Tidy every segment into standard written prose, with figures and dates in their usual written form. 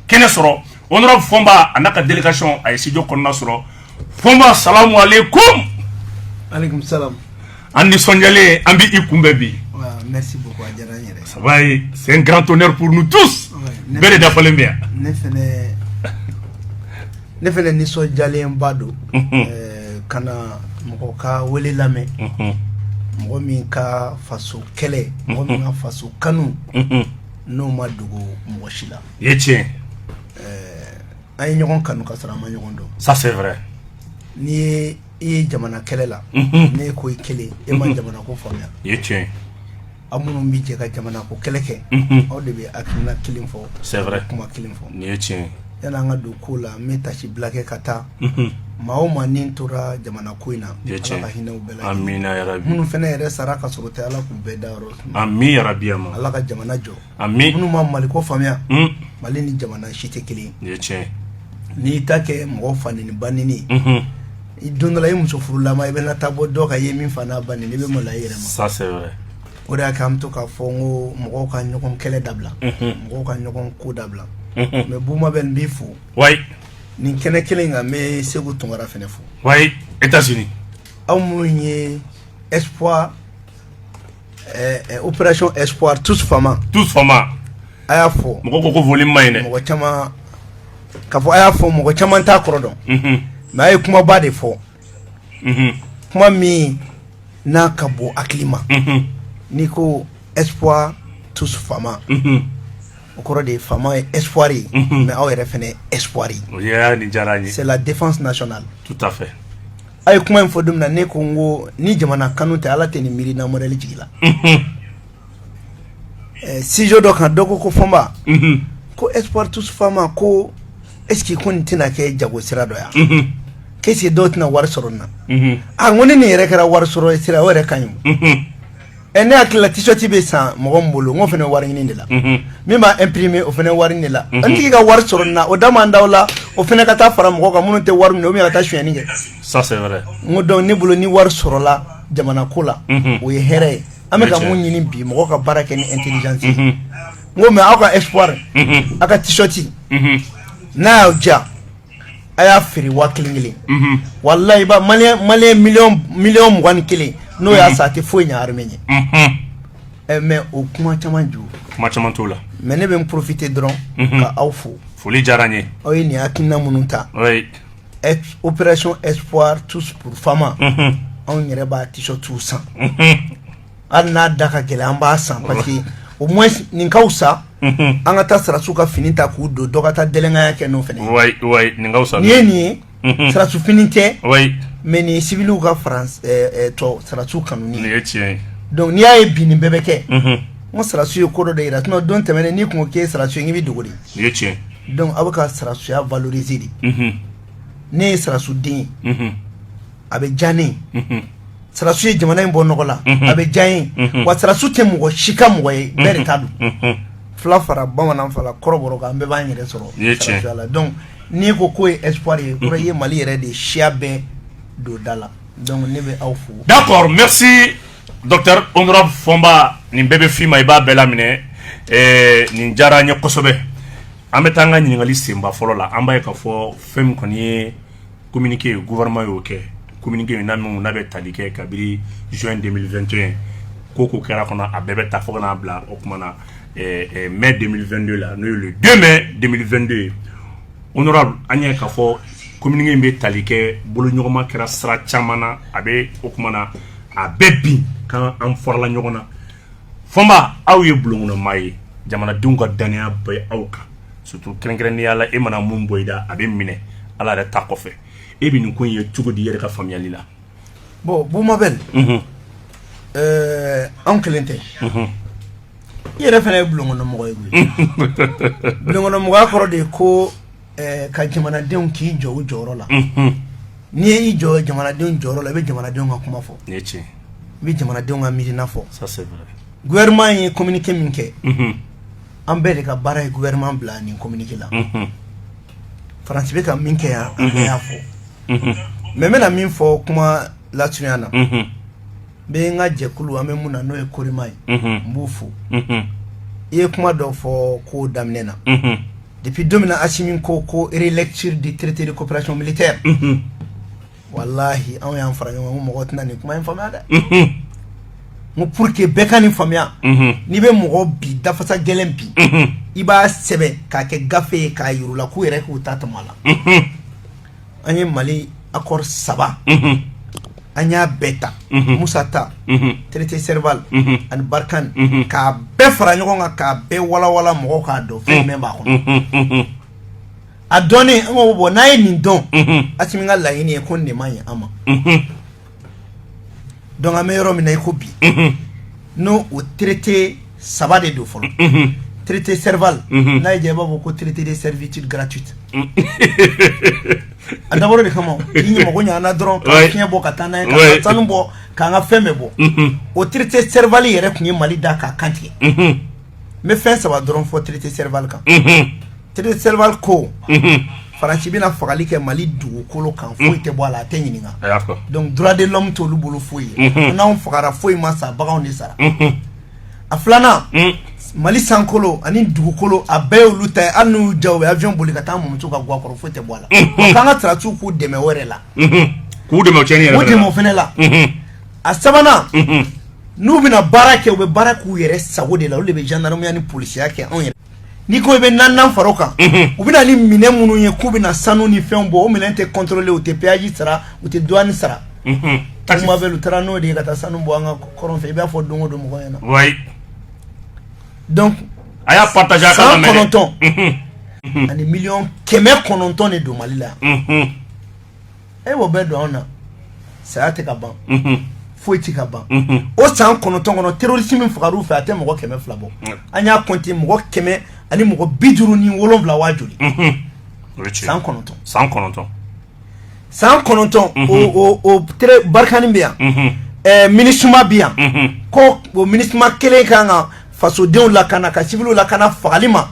kene soro honorable Fomba anaka délégation ay studio konna soro Fomba salam alaikum. Alaikum salam. Andi sonjale ambi ikumbebi. Merci beaucoup Adjaranyere. Ça va, c'est un grand honneur pour nous tous. Belle d'Apolembia. Ne fene ni so jalen bado kana moko ka wele lame moko min ka faso kele moko min ka faso kanu no madugo moko shila yetien ay ñogon kanu ka sara ma ñogon do ça c'est vrai ni e jamana kele la ne ko kele e ma jamana ko famia yetien amunu mi je ka jamana ko kele ke o de be akina killing fo c'est vrai kuma killing fo yetien yana nga do kula meta shi blake kata maoma nintura jamana koina ala hina ubela amina ya rabbi munu fene yere saraka sorote ala ku bedaro amin ya rabbi ama ala ka jamana jo amin munu ma maliko famia mali ni jamana shite kili yetien ni take mo fani ni banini idondola yimu so furula ma ibena tabo do ka yemi fana banini be mo la yere ma ça c'est vrai ora kam to ka fongo mo ka nyokon kele dabla mo ka nyokon ku dabla mais Bouma Ben Bifou. Oui. Ni kene kelinga mais c'est vous ton rafine fou. Oui, États-Unis. Amounier espoir opération espoir tous fama. Tous fama. Aya fo. Moko ko volume mayne. Moko chama ka fo aya fo moko chama ta korodon. Mais ay kuma ba de fo. Kuma mi na kabo aklima. Niko espoir tous fama. Au cours des femmes espoir mais au RFN espoir c'est la défense nationale tout à fait ay kuma info dum na ne Congo ni jamana kanu te ala te ni miri na modeli jigila si jodo kan doko ko Fomba ko espoir tous fama ko est-ce que kon tina ke jago sira do ya ke si dot na war soronna ngoni ni rekara war soro sira wore kanyu ene akila t-shirt be san mo mbolo ngo fene wari ni la mi ma imprimer o fene wari ni la anti ga war soronna o demanda wala o fene kata fara mo ko munun te war ni o mi kata shweni nge ça c'est vrai ngo don ni bolo ni war sorola jamana kula o ye here ameka mun nyini bi mo ko baraka ni intelligence ngo me aka espoir aka t-shirt na ja aya firi wa klingili wallahi ba mali million wan kili no ya sati fo nya armenye mais au kuma chamanju kuma chamantola mais ne ben profiter dron ka awfo foli jaranye o ni akina mununta oui opération espoir tous pour fama on yere ba t-shirt tout ça anna daka gele amba san parce que au moins ninkausa anga ta sarasu ka finita ku do dokata delenga yake no fene oui ninkausa ni sarasu finite oui mais ni civilu ka France to sarasu kanuni ni etien donc ni ay bini bebeke mo sarasu yo kodo de ira no don temene ni ko ke sarasu ngi duguri ni etien donc abaka sarasu ya valoriser ni sarasu din abe jani sarasu jamana en bonogola abe jayin wa sarasu te mo shika mo e bere tadu fla fara bamana fala koroboro ka mbe ba nyere soro sarasu ala donc ni ko ko espoir e pour ye mali yere de chiabe do dala donc ne be awfu d'accord merci docteur honorable Fomba ni bebe fima iba belamine ni jara nya kosobe ametanga ni ngali simba folo la amba ka fo fem koni communiquer gouvernement yo ke communiquer na mu na be talike kabiri juin 2021 koko kera kona abebe ta fo na bla okumana mai 2022 là le 2 mai 2022 honorable anya ka fo communiquer be talike bolo nyogoma kera sra chamana abe okumana abebi kan am forla nyogona Fomba aw ye bulongono mai jamana dunga dania bay awka surtout kren ni yalla e mana mum boyda abe mine ala da takofe e bi ni ko ye tugo di yere ka famiyali la bon Bouma Ben oncle ente yere fene bulongono mo yegui bulongono mo akoro de ko ka jamana den ki jo joro la ni e jo jamana den joro la be jamana den ga kuma fo nechi bi jamana den ga mirina fo ça c'est vrai gouvernement yi communiquer minke ambere ka bara gouvernement bla ni communiquer la France be ka minke ya fo mais mena min fo kuma la tuniana be nga jekulu amemuna no e korimai mbufu e kuma do fo ko damnena depuis 2000 Assimi ko relecture du traité de coopération militaire wallahi on y'an fara ɲɔgɔn mɔgɔ tɛna nin kuma in faamuya dɛ ngo pour que bɛɛ ka nin faamuya ni bɛ mɔgɔ bi dafasa gɛlɛn bi i b'a sɛbɛn k'a kɛ gafe ye k'a yir'u k'u yɛrɛ k'u ta tɛmɛ a la an ye Mali accord 3 an y'a bɛɛ ta Musa ta traité Serval ani Barkhane k'a bɛɛ fara ɲɔgɔn kan k'a bɛɛ walawala mɔgɔw k'a dɔn fɛn jumɛn b'a kɔnɔ a dɔnnen an ko bon n'a ye nin dɔn Assimi ka laɲini ye ko nin de man ɲi an ma donc an bɛ yɔrɔ min na i ko bi n'o o traité 3 de don fɔlɔ traité Serval n'a ye diya i b'a fɔ ko traité de servitude gratuite a dabɔra de kama i ɲɛmɔgɔ ɲana dɔrɔn ka fiɲɛ bɔ ka taa n'a ye ka sanu bɔ k'an ka fɛn bɛɛ bɔ o traité Serval yɛrɛ tun ye Mali da k'a kantigɛ n bɛ fɛn 3 dɔrɔn fɔ traité Serval kan traité Serval ko Faransi bɛna fagali kɛ Mali dugukolo kan foyi tɛ bɔ a la a tɛ ɲininka donc droit de l'homme t'olu bolo foyi ye n'anw fagara foyi ma sa baganw de sara a filanan Mali sankolo ani dugukolo a bɛɛ y'olu ta ye hali n'u ja u bɛ avion boli ka taa Mobutu ka guwa kɔrɔ foyi tɛ bɔ a la k'an ka sirasiw k'u dɛmɛ o yɛrɛ la k'u dɛmɛ o tiɲɛni yɛrɛ k'u dɛmɛ o fɛnɛ la a sabanan n'u bɛna baara kɛ u bɛ baara k'u yɛrɛ sago de la olu de bɛ gendarmerie ni polisiya kɛ anw yɛrɛ ni ko i bɛ naaninan fara o kan u bɛna ni minɛn minnu ye k'u bɛna sanu ni fɛnw bɔ o minɛn tɛ contrôler u tɛ péage sara u tɛ douane sara kuma bɛ u taara n'o de ye ka taa sanu bɔ an ka kɔrɔn fɛ i b'a fɔ don o don mɔgɔ ɲɛna donc a y'a partager a ka lamɛn 109 ani miliyɔn 900 de don Mali la e b'o bɛɛ don anw na saya tɛ ka ban foyi tɛ ka ban o san 9 kɔnɔ terroriste min fagar'u fɛ a tɛ mɔgɔ 200 bɔ an y'a compter mɔgɔ 100 ani mɔgɔ 57 waa joli san 9 o Barkhane bɛ yan MINUSMA bɛ yan ko o MINUSMA kelen kan ka fasodenw lakana ka civils lakana fagali ma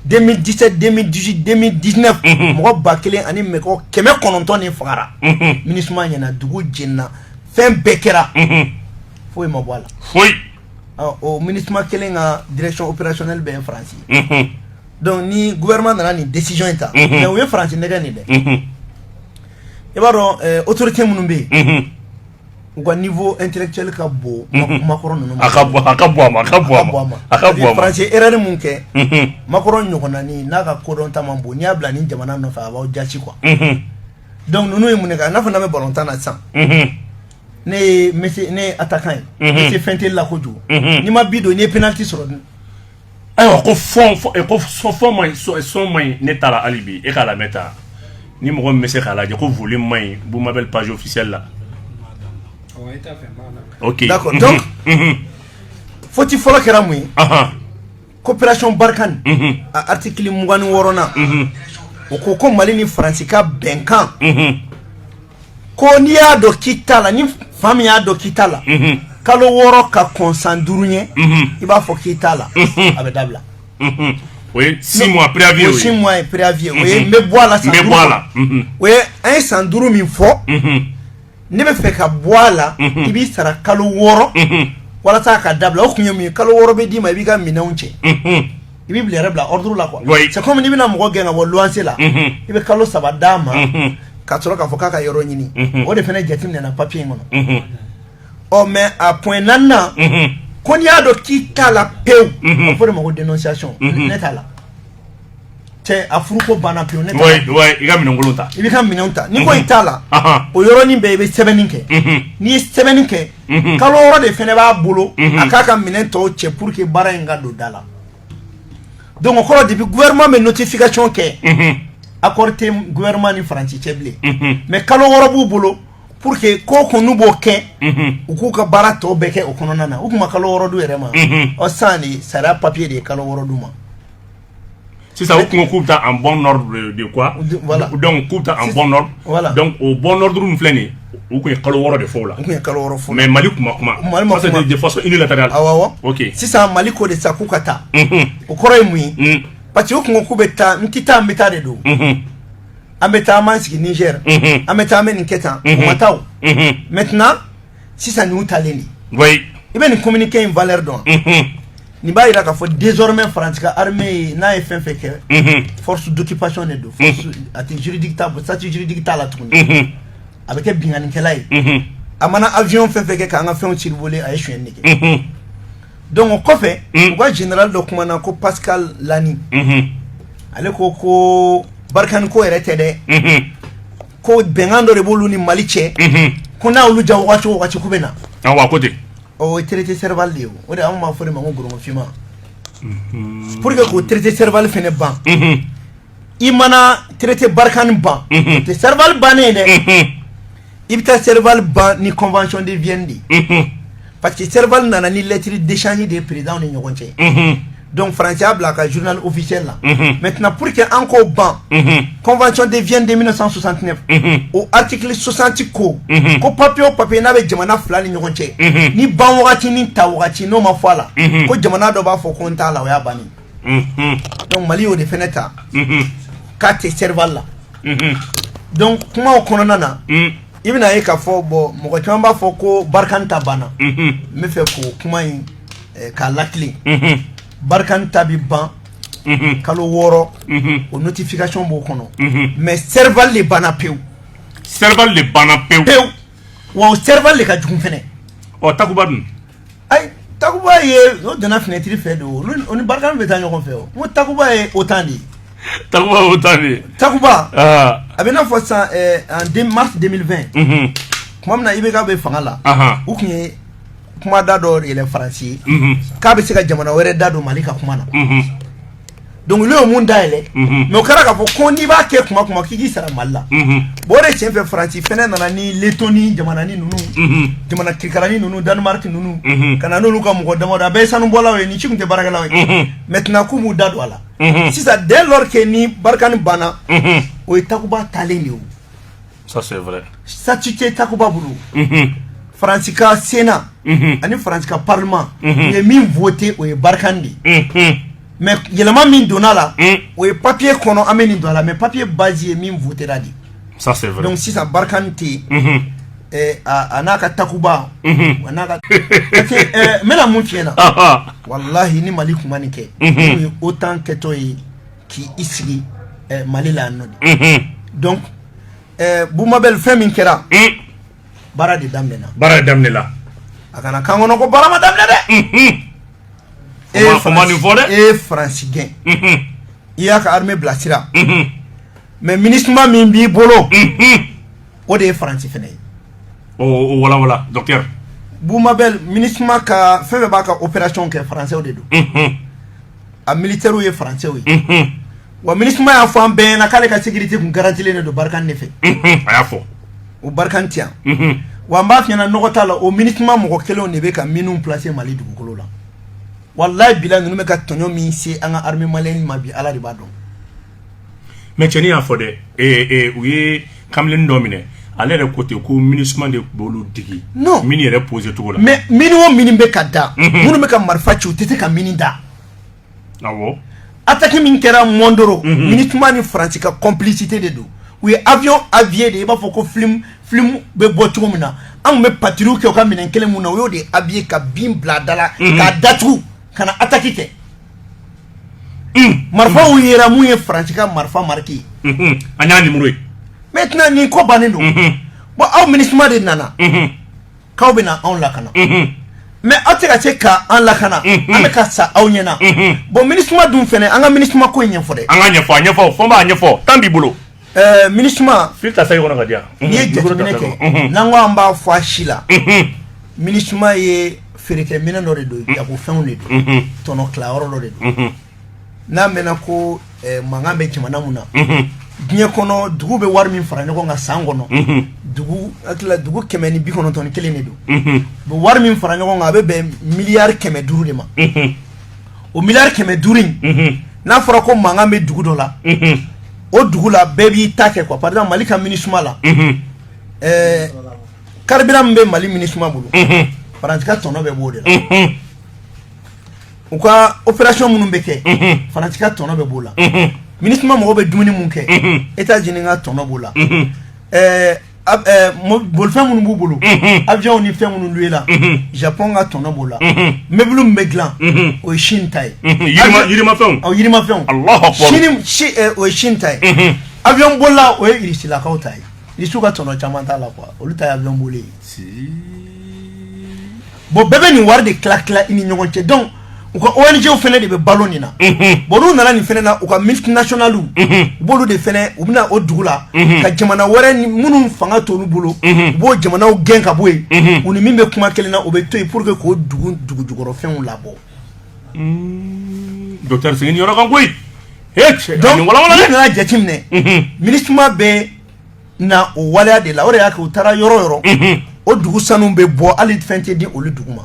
2017 2018 2019 mɔgɔ 1000 ani mɔgɔ 900 ni fagara MINUSMA ɲɛna dugu jenina fɛn bɛɛ kɛra foyi ma bɔ a la foyi o MINUSMA kelen ka direction opérationnelle bɛ ye Faransi ye donc ni gouvernement nana nin décision in ta mais u ye Faransi nɛgɛ nin dɛ i b'a dɔn autorité minnu bɛ yen u ka niveau intellectuel ka bon Macron ninnu ma a ka bɔ a ma Faransi erreur mun kɛ Macron ɲɔgɔnna n'a ka kodɔn ta man bon n'i y'a bila ni jamana nɔfɛ a b'aw jasi quoi donc ninnu ye mun de kɛ n'a fɔ n'an bɛ balontan na sisan ne ye attaquant ye monsieur fɛn tɛ la kojugu n'i ma bi don n'i ye penalty sɔrɔ dun ayiwa ko fɔn man ɲi son man ɲi ne taara hali bi e k'a lamɛn ta ni mɔgɔ min bɛ se k'a lajɛ ko volume man ɲi vous m'appelle page officielle la ok d'accord donc foti fɔlɔ kɛra mun ye coopération Barkhane a article 26nan o ko Mali ni Faransi ka bɛnkan ko n'i y'a dɔn k'i t'a la ni fa min y'a dɔn k'i t'a la kalo 6 ka kɔn san 5 ɲɛ i b'a fɔ k'i t'a la a bɛ dabila o ye 6 mois préavis o 6 mois ye préavis o ye n bɛ bɔ a la san 5 o ye an ye san 5 min fɔ ne bɛ fɛ ka bɔ a la i b'i sara kalo 6 walasa ka dabila o kun ye mun ye kalo 6 bɛ d'i ma i b'i ka minɛnw cɛ i b'i bila yɛrɛ bila ordre la quoi c'est comme n'i bɛna mɔgɔ gɛn ka bɔ luwanse la i bɛ kalo 3 d'a ma ka sɔrɔ k'a fɔ k'a ka yɔrɔ ɲini o de fana jateminɛna papier in kɔnɔ ɔ mais a point 4nan ko n'i y'a dɔn k'i t'a la pewu a fɔ de ma ko dénonciation ne t'a la cɛ a furuko banna pewu ne t'a la i ka minɛnkolon ta i bɛ ka minɛnw ta n'i ko i t'a la o yɔrɔnin bɛɛ i bɛ sɛbɛnni kɛ n'i ye sɛbɛnni kɛ kalo 6 de fana b'a bolo a k'a ka minɛn tɔw cɛ pour que baara in ka don da la donc o kɔrɔ depuis gouvernement bɛ notification kɛ accord tɛ gouvernement ni Faransi cɛ bilen mais kalo 6 b'u bolo pour que ko ko n'u b'o kɛ u k'u ka baara tɔw bɛɛ kɛ o kɔnɔna na u tun ma kalo 6 d'u yɛrɛ ma ɔ sisan de sariya papier de ye kalo 6 d'u ma sisan u kun k'u bɛ taa en bon ordre de quoi voilà donc k'u bɛ taa en bon ordre voilà donc o bon ordre min filɛ nin ye u kun ye kalo 6 de fɔ o la u kun ye kalo 6 fɔ mais Mali kun ma kuma parce que de façon unilatérale awɔ ok sisan Mali ko de sa k'u ka taa o kɔrɔ ye mun ye parce que u kun k'u bɛ taa n tɛ taa n bɛ taa de don an bɛ taa an b'an sigi Niger an bɛ taa an bɛ nin kɛ tan o ma taa o maintenant sisan ninnu talen de oui i bɛ nin communiqué in valeur dɔn ni b'a yira k'a fɔ désormais France ka armée n'a ye fɛn fɛn kɛ force d'occupation de do force ati juridique ta statut juridique ta la tuguni a bɛ kɛ binganikɛla ye a mana avion fɛn fɛn kɛ k'an ka fɛnw survoler a ye suyɛni de kɛ donc o kɔfɛ u ka général dɔ kumana ko Pascal Lani ale ko Barkhane ko yɛrɛ tɛ dɛ ko bɛnkan dɔ de b'olu ni Mali cɛ ko n'a olu ja wagati o wagati k'u bɛ na awɔ ko ten o ye traité Serval de ye o de an b'a fɔ de ma ko goromafima pour que k'o traité Serval fɛnɛ ban i mana traité Barkhane ban o tɛ Serval bannen ye dɛ i bɛ taa Serval ban ni convention de Vienne de parce que Serval nana ni lettre d'échange des présidents ni ɲɔgɔn cɛ donc France y'a bila a ka journal officiel la maintenant pour que an k'o ban convention de Vienne de 1969 o article 60 ko papier o papier n'a bɛ jamana fila ni ɲɔgɔn cɛ ni ban wagati ni ta wagati n'o ma fɔ a la ko jamana dɔ b'a fɔ ko n t'a la o y'a bannen donc Mali y'o de fɛnɛ ta k'a tɛ Serval la donc kuma o kɔnɔna na i bɛna ye k'a fɔ bon mɔgɔ caman b'a fɔ ko Barkhane ta banna n bɛ fɛ k'o kuma in k'a latilen Barkhane ta bi ban kalo 6 o notification b'o kɔnɔ mais Serval le banna pewu Serval le banna pewu wa o Serval le ka jugu fɛnɛ Takuba dun ayi Takuba ye o donna fenêtre fɛ de o ni Barkhane bɛ taa ɲɔgɔn fɛ o Takuba ye autant de Takuba autant de Takuba a bɛ n'a fɔ sisan en mars 2020 kuma min na IBK bɛ fanga la u tun ye kuma da dɔ yɛlɛ Faransi ye k'a bɛ se ka jamana wɛrɛ da don Mali ka kuma na donc olu ye mun da yɛlɛ mais o kɛra k'a fɔ ko n'i b'a kɛ kuma k'i k'i sara Mali la bon o de tiɲɛ fɛ Faransi fɛnɛ nana ni Lettonie jamananin ninnu jamana kirikaranin ninnu Danemark ninnu ka na n'olu ka mɔgɔ damadɔ a bɛɛ ye sanubɔlaw ye ni ci tun tɛ baarakɛlaw ye maintenant k'u m'u da don a la sisan dès lors que ni Barkhane banna o ye Takuba talen de ye o ça c'est vrai statut tɛ Takuba bolo Faransi ka Sénat ani Faransi ka Parlement u ye min voté o ye Barkhane de mais yɛlɛma min donna la o ye papier kɔnɔ an bɛ nin don a la mais papier base ye min voté la de ça c'est vrai donc sisan Barkhane tɛ a n'a ka Takuba a n'a ka parce que n bɛna mun f'i ɲɛna walahi ni Mali kun ma nin kɛ o ye autant kɛtɔ ye k'i sigi Mali la yan nɔ de donc Boumabel fɛn min kɛra baara de daminɛna a kana kan kɔnɔ ko baara ma daminɛ dɛ France gɛn i y'a ka armée bilasira mais ministre min b'i bolo o de ye France fɛnɛ ye o wala docteur Boumabel ministre ka fɛn bɛɛ b'a ka opération kɛ français de don a militaire ye français ye wa ministre y'a fɔ an bɛɛ ɲɛna k'ale ka sécurité kun garantilen de don Barkhane de fɛ a y'a fɔ o Barkhane tɛ yan wa n b'a f'i ɲɛna nɔgɔ t'a la o ministre mɔgɔ kelenw de bɛ ka minnu placer Mali dugukolo la wallahi bilahi ninnu bɛ ka tɔɲɔ min se an ka armée malienne ma bi Ala de b'a dɔn mais cɛni y'a fɔ dɛ u ye kamalen dɔ minɛ ale yɛrɛ ko ten ko MINUSMA de b'olu digi non mini yɛrɛ posé cogo la mais mini o mini bɛ ka da minnu bɛ ka marifa ci u tɛ se ka mini da awɔ attaque min kɛra Mondoro MINUSMA ni Faransi ka complicité de don u ye avion avié de i b'a fɔ ko film bɛ bɔ cogo min na an tun bɛ patrouille kɛ u ka minɛn kelen mun na u y'o de avié ka bin bila da la k'a datugu ka na attaque kɛ marifaw yera mun ye Faransi ka marifa marqué an y'a numéro ye maintenant nin ko bannen don bon aw MINUSMA de nana k'aw bɛ na anw lakana mais aw tɛ ka se ka an lakana an bɛ ka sa aw ɲɛna bon MINUSMA dun fɛnɛ an ka MINUSMA ko in ɲɛfɔ dɛ an ka ɲɛfɔ fɔ n b'a ɲɛfɔ temps b'i bolo MINUSMA fili ta sɛgɛ kɔnɔ ka di yan n'i ye jateminɛ kɛ n'an ko an b'a fɔ a si la MINUSMA ye feerekɛminɛ dɔ de don jagofɛnw de don tɔnɔ tilayɔrɔ dɔ de don n'a mɛnna ko mankan bɛ jamana mun na diɲɛ kɔnɔ dugu bɛ wari min fara ɲɔgɔn kan san kɔnɔ dugu 191 de don bɛ wari min fara ɲɔgɔn kan a bɛ bɛn miliyari 500 de ma o miliyari 500 in n'a fɔra ko mankan bɛ dugu dɔ la o dugu la bɛɛ b'i ta kɛ quoi par exemple Mali ka MINUSMA la carburant min bɛ Mali MINUSMA bolo Faransi ka tɔnɔ bɛ b'o de la u ka opération minnu bɛ kɛ Faransi ka tɔnɔ bɛ b'o la MINUSMA mɔgɔw bɛ dumuni mun kɛ États-Unis ka tɔnɔ b'o la bolfɛn minnu b'u bolo avion ni fɛn minnu loué la Japon ka tɔnɔ b'o la meuble min bɛ dilan o ye Chine ta ye yirimafɛnw yirimafɛnw Allahu akbar o ye Chine ta ye avion bolila o ye Irisilakaw ta ye Irisiw ka tɔnɔ caman t'a la quoi olu ta ye avion boli bon bɛɛ bɛ nin wari de tila i ni ɲɔgɔn cɛ donc u ka ONG fɛnɛ de bɛ balo nin na bon n'u nana nin fɛnɛ na u ka multinationales u b'olu de fɛnɛ u bɛna o dugu la ka jamana wɛrɛ minnu fanga t'olu bolo u b'o jamanaw gɛn ka bɔ yen u ni min bɛ kuma kelen na o bɛ to yen pour que k'o dugu jukɔrɔfɛnw labɔ docteur Segin yɔrɔ kan koyi donc n'i nana jateminɛ MINUSMA bɛ na o waleya de la o de y'a kɛ u taara yɔrɔ yɔrɔ o dugu sanu bɛ bɔ hali fɛn tɛ di olu dugu ma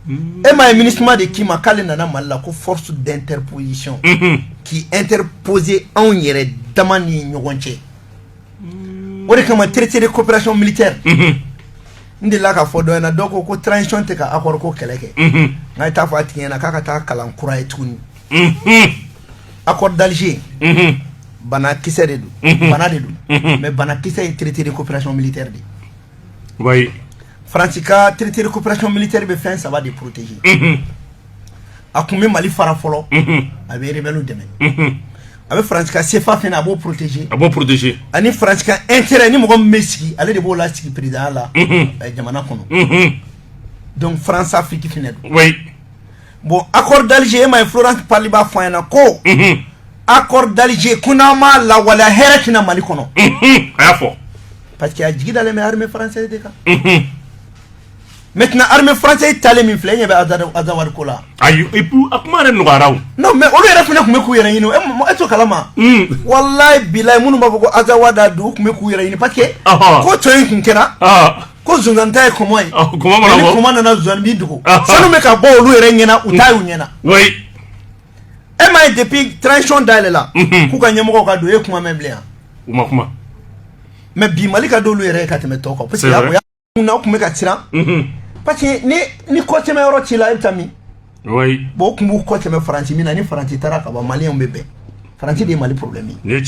e ma ye MINUSMA de k'i ma k'ale nana Mali la ko force d'interposition qui interposer anw yɛrɛ dama ni ɲɔgɔn cɛ o de kama traité de coopération militaire n delila k'a fɔ dɔ ɲɛna dɔw ko transition tɛ ka accord ko kɛlɛ kɛ nka i t'a fɔ a tigi ɲɛna k'a ka taa kalan kura ye tuguni accord d'Alger banakisɛ de don bana de don mais banakisɛ ye traité de coopération militaire de oui France ka traité de coopération militaire bɛ fɛn saba de protéger a kun bɛ Mali fara fɔlɔ a bɛ rebelle dɛmɛ a bɛ France ka CFA fɛnɛ a b'o protéger ani France ka intérêt ni mɔgɔ min bɛ sigi ale de b'o la sigi président la jamana kɔnɔ donc France Afrique fɛnɛ don oui bon accord d'Alger e ma ye Florence Parly b'a fɔ an ɲɛna ko accord d'Alger ko n'an m'a lawaleya hɛrɛ tɛna Mali kɔnɔ a y'a fɔ parce que a jigi dalen bɛ armée française de kan maintenant armée française talen min filɛ e ɲɛ bɛ Azawadi ko la ayi et puis a kuma yɛrɛ nɔgɔyara o non mais olu yɛrɛ fɛnɛ tun bɛ k'u yɛrɛ ɲini e t'o kalama wallahi bilahi minnu b'a fɔ ko Azawadi a don u tun bɛ k'u yɛrɛ ɲini parce que ko tɔ in tun kɛra ko zonzani ta ye kɔmɔ ye ni kɔmɔ nana zonzani b'i dogo sanu bɛ ka bɔ olu yɛrɛ ɲɛna u t'a y'u ɲɛna e m'a ye depuis transition dayɛlɛ la k'u ka ɲɛmɔgɔw ka don e kuma mɛn bilen yan u ma kuma mais bi Mali ka d'olu yɛrɛ ye ka tɛmɛ tɔw kan parce que o y'a n'aw tun bɛ ka siran parce que ni kɔ tɛmɛ yɔrɔ ci la e bɛ taa min bon o tun b'u kɔ tɛmɛ Faransi min na ni Faransi taara ka ban maliyɛnw bɛ bɛn Faransi de ye Mali problème ye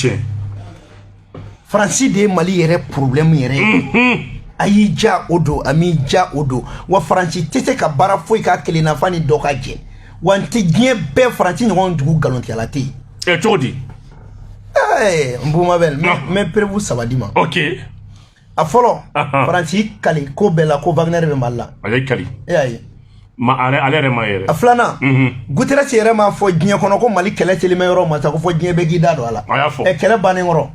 Faransi de ye Mali yɛrɛ problème yɛrɛ ye a y'i ja o don a m'i ja o don wa Faransi tɛ se ka baara foyi k'a kelen na f'a ni dɔ ka jɛ wa n tɛ diɲɛ bɛɛ Faransi ɲɔgɔn dugu nkalontigɛla tɛ yen cogo di n b'u ma bɛn n bɛ prévu saba di ma a fɔlɔ Faransi kali ko bɛɛ la ko Wagner bɛ Mali la a y'i kali e y'a ye ale yɛrɛ ma yɛrɛ a filanan Guterres yɛrɛ m'a fɔ diɲɛ kɔnɔ ko Mali kɛlɛ selen bɛ yɔrɔ ma sa ko fɔ diɲɛ bɛɛ k'i da don a la a y'a fɔ kɛlɛ bannen kɔrɔ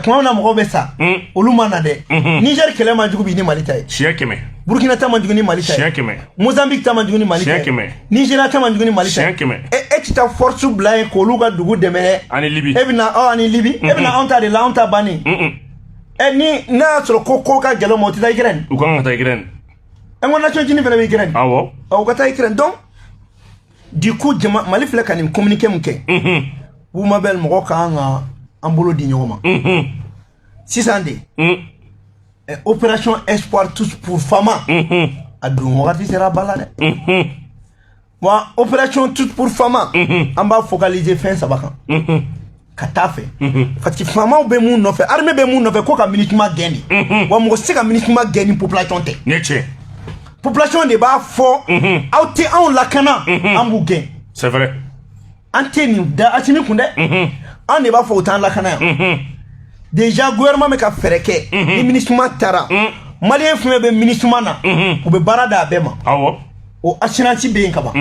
kuma min na mɔgɔw bɛ sa olu ma na dɛ Niger kɛlɛ man jugu bi ni Mali ta ye siɲɛ 100 Burkina ta man jugu ni Mali ta ye siɲɛ 100 Mozambique ta man jugu ni Mali ta ye siɲɛ 100 Nigeria ta man jugu ni Mali ta ye siɲɛ 100 e ti taa force bila yen k'olu ka dugu dɛmɛ dɛ ani Libi e bɛna ani Libi e bɛna anw ta de la anw ta bannen ni n'a y'a sɔrɔ ko ka gɛlɛn ma o tɛ taa Ukraine u kan ka taa Ukraine ko Nations Unies fɛnɛ bɛ Ukraine awɔ u ka taa Ukraine donc du coup Mali filɛ ka nin communiqué min kɛ vous m'appelle mɔgɔ kan ka an bolo di ɲɔgɔn ma sisan de opération espoir tous pour Fama a don wagati sera ba la dɛ wa opération tous pour Fama an b'a focaliser fɛn saba kan ka taa fɛ parce que faamaw bɛ mun nɔfɛ armée bɛ mun nɔfɛ ko ka MINUSMA gɛn de wa mɔgɔ se ka MINUSMA gɛn ni population tɛ ne tiɲɛ population de b'a fɔ aw tɛ anw lakana an b'u gɛn c'est vrai an tɛ nin da Asimi kun dɛ an de b'a fɔ u t'an lakana yan déjà gouvernement bɛ ka fɛɛrɛ kɛ ni MINUSMA taara maliyɛn fɛn bɛ MINUSMA na u bɛ baara d'a bɛɛ ma awɔ o assurance bɛ yen ka ban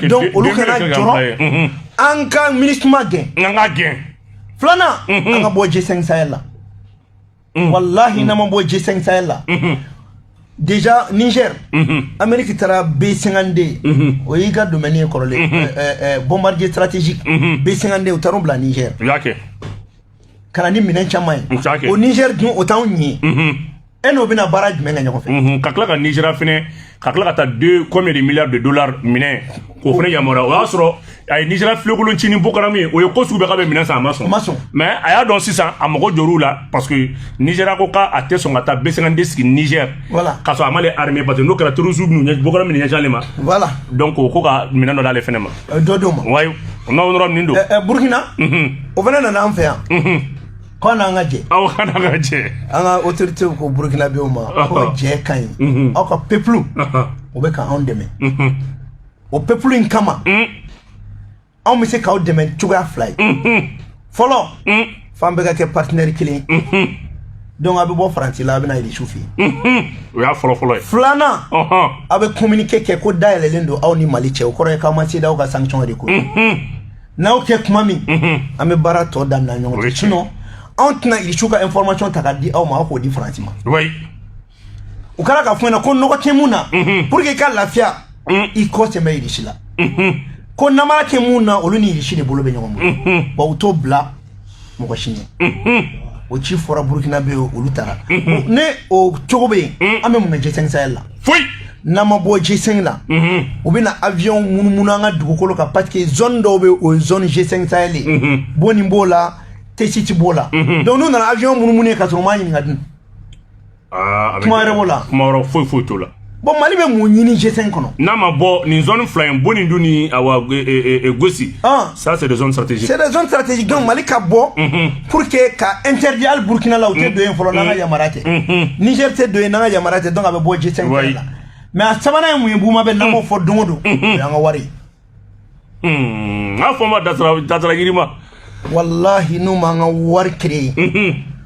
donc olu kana jɔrɔ an ka MINUSMA gɛn an ka gɛn filanan an ka bɔ G5 Sahel la wallahi n'an ma bɔ G5 Sahel la déjà Niger Amérique taara B52 o y'i ka domaine ye kɔrɔlen bombardier stratégique B52 u taara o bila Niger ka na ni minɛn caman ye o Niger dun o t'anw ɲɛ e n'o bɛna baara jumɛn kɛ ɲɔgɔn fɛ ka tila ka Nigeria fɛnɛ ka tila ka taa combien de milliards de dollars minɛ k'o fɛnɛ yamaruya o y'a sɔrɔ a ye Nigeria filekolon ci ni Boko-Haram ye o ye ko sugu bɛɛ k'a bɛ minɛn san a ma sɔn mais a y'a dɔn sisan a mago jɔr'u la parce que Nigeria ko k'a tɛ sɔn ka taa B52 sigi Niger k'a sɔrɔ a m'ale armée parce que n'o kɛra terroristes ninnu Boko-Haram ɲɛsin ale ma donc ko ka minɛn dɔ d'ale fɛnɛ ma dɔ d'o ma wayi n'o yɔrɔ nin don Burkina o fɛnɛ nana an fɛ yan ko na nga je aw kana nga je anga autorité ko Burkina be ma ko je kan o ko peuple o be ka on deme o peuple in kama on me se ka o deme tuga fly follow fambe ka ke partenaire killing donc abe bo France la be na idi choufi o ya follow flana abe communiquer ke ko daele lendo aw ni Mali che o ko ka ma ci da o ka sanction de ko na o ke kuma mi ame bara to dan na nyon sinon on tena idi chouka information ta ka di aw ma ko di France ma oui o kala ka funa ko no ko temuna pour que ka lafia i ko se me idi shila ko na ma temuna olu ni idi shide bolo be nyom ba o to bla mo ko shine o ci fora Burkina be olu tara ne o chogobe ame mo G5 Sahel la foi na ma bo G5 la o bina avion munumuna nga dugukolo ka parce que zone do be o zone G5 Sahel boni mbola tesiti bola donc nous na avion munumune ka so ma yin ngadin kuma rebola maro foi to la bon Mali be mo nyini G5 kono na ma bo ni zone flying boni nduni awa gosi ça c'est des zones stratégiques donc Mali ka bo pour que ka interdit al Burkina la ote do en folo na yamarate Niger te do na yamarate donc abe bo G5 la mais a sabana mu yebuma be na mo fo dongodo ya nga wari a foma datra girima wallahi no ma nga war créé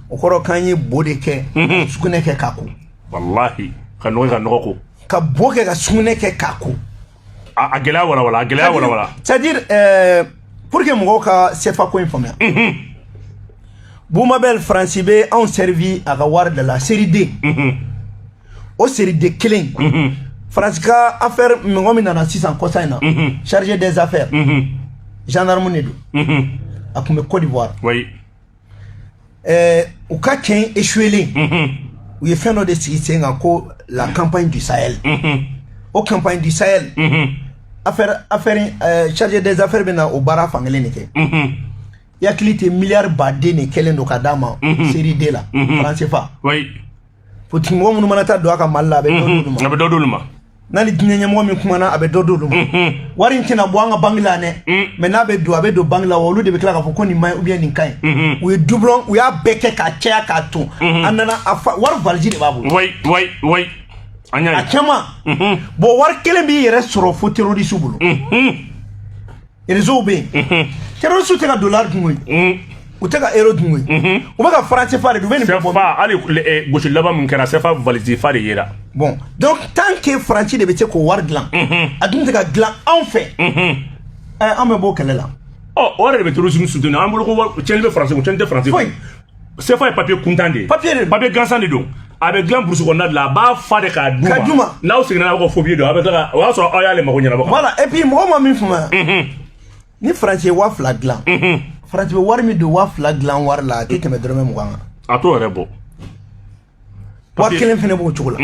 o koro kanye bode ke sukune ke kaku wallahi kanu ko ka boke ka sukune ke kaku a gela wala c'est-à-dire pour que mo ka sefa ko informer Boumabel Francibé ont servi à avoir de la série D au série D killing Franska affaire ngomi na 600 kosaina chargé des affaires gendarme nedo akume Côte d'Ivoire oui au cas qu'un échoué où il fait nos décisions encore la campagne du Sahel au campagne du Sahel affaire chargé des affaires bena au bara fangele neke ya kilite milliard badé ne kelen do kadama série D la français fa oui pour mo mun manata do aka malla be doduluma nani dinenya mo mi kuma na abe doduluma warin tina bo anga bangla ne mais na be do bangla wolu de be kala ka foko ni mai ou bien ni kai we doublon we a beke ka tia ka to anana afa war valji de babu oui anya akema bo war kele bi yere soro fo terroriste bulu rezobe terroriste te ka dollar dungoy ou te ka euro dungoy ou ba ka français fa de do veni fa ali gauche là-bas mun kera sefa valise fa de yera bon donc tant que français de bete ko war glan adun te ka glan en fait on me bo kele la oh ora de terrorisme soutenu am ko chenbe français ko chente français c'est fa papier contandé papier grand de do avec glan bourse qu'on a de la ba fa de ka duma là aussi na ko phobie do avec la wa so o ya le mako nyana ba voilà et puis mo ma mi fuma ni français wa flag glan français war mi do wa flag glan war la te me drome mo ganga ato rebo wa kelen fene bo chukula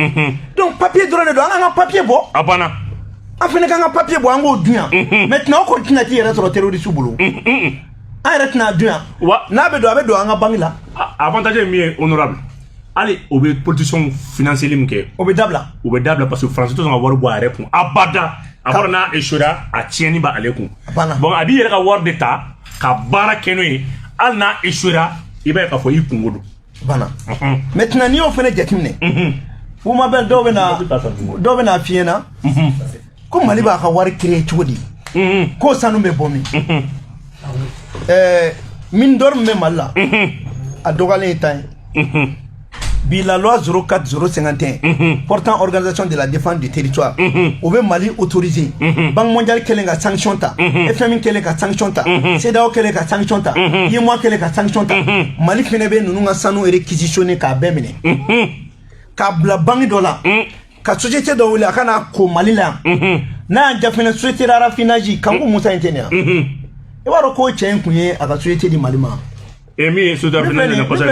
donc papier drone do anga papier bo abana afene kanga papier bo anga oduya maintenant ko tina ti yere so terroriste bulu arrête na duya na be do anga bangila avantage mi honorable allez au position financière limke au bedabla parce que français to war bo répond abada avant na eshura a tieni ba alekum bon abi yere ka war d'état ka bara kenoi alna eshura iba ka fo yikungodo bana maintenant ni on fait jetimne vous m'appelle do bena fiena ko Mali ba ka war créer chodi ko sanu me bomi min dorme me malla a dogale tay bi la loi 04051 portant organisation de la défense du territoire au be Mali autorisé banque mondiale kelenga sanction ta FMI kelenga sanction ta CEDEAO kelenga sanction ta yemo kelenga sanction ta Mali fene be nunu nga sanu réquisitionner ka bemene ka bla banque dola ka société do wala kana ko Mali la na jafena société raffinage kanko Musa intenia e waro ko chen kunye aka société di Mali ma emi so da fina na kosa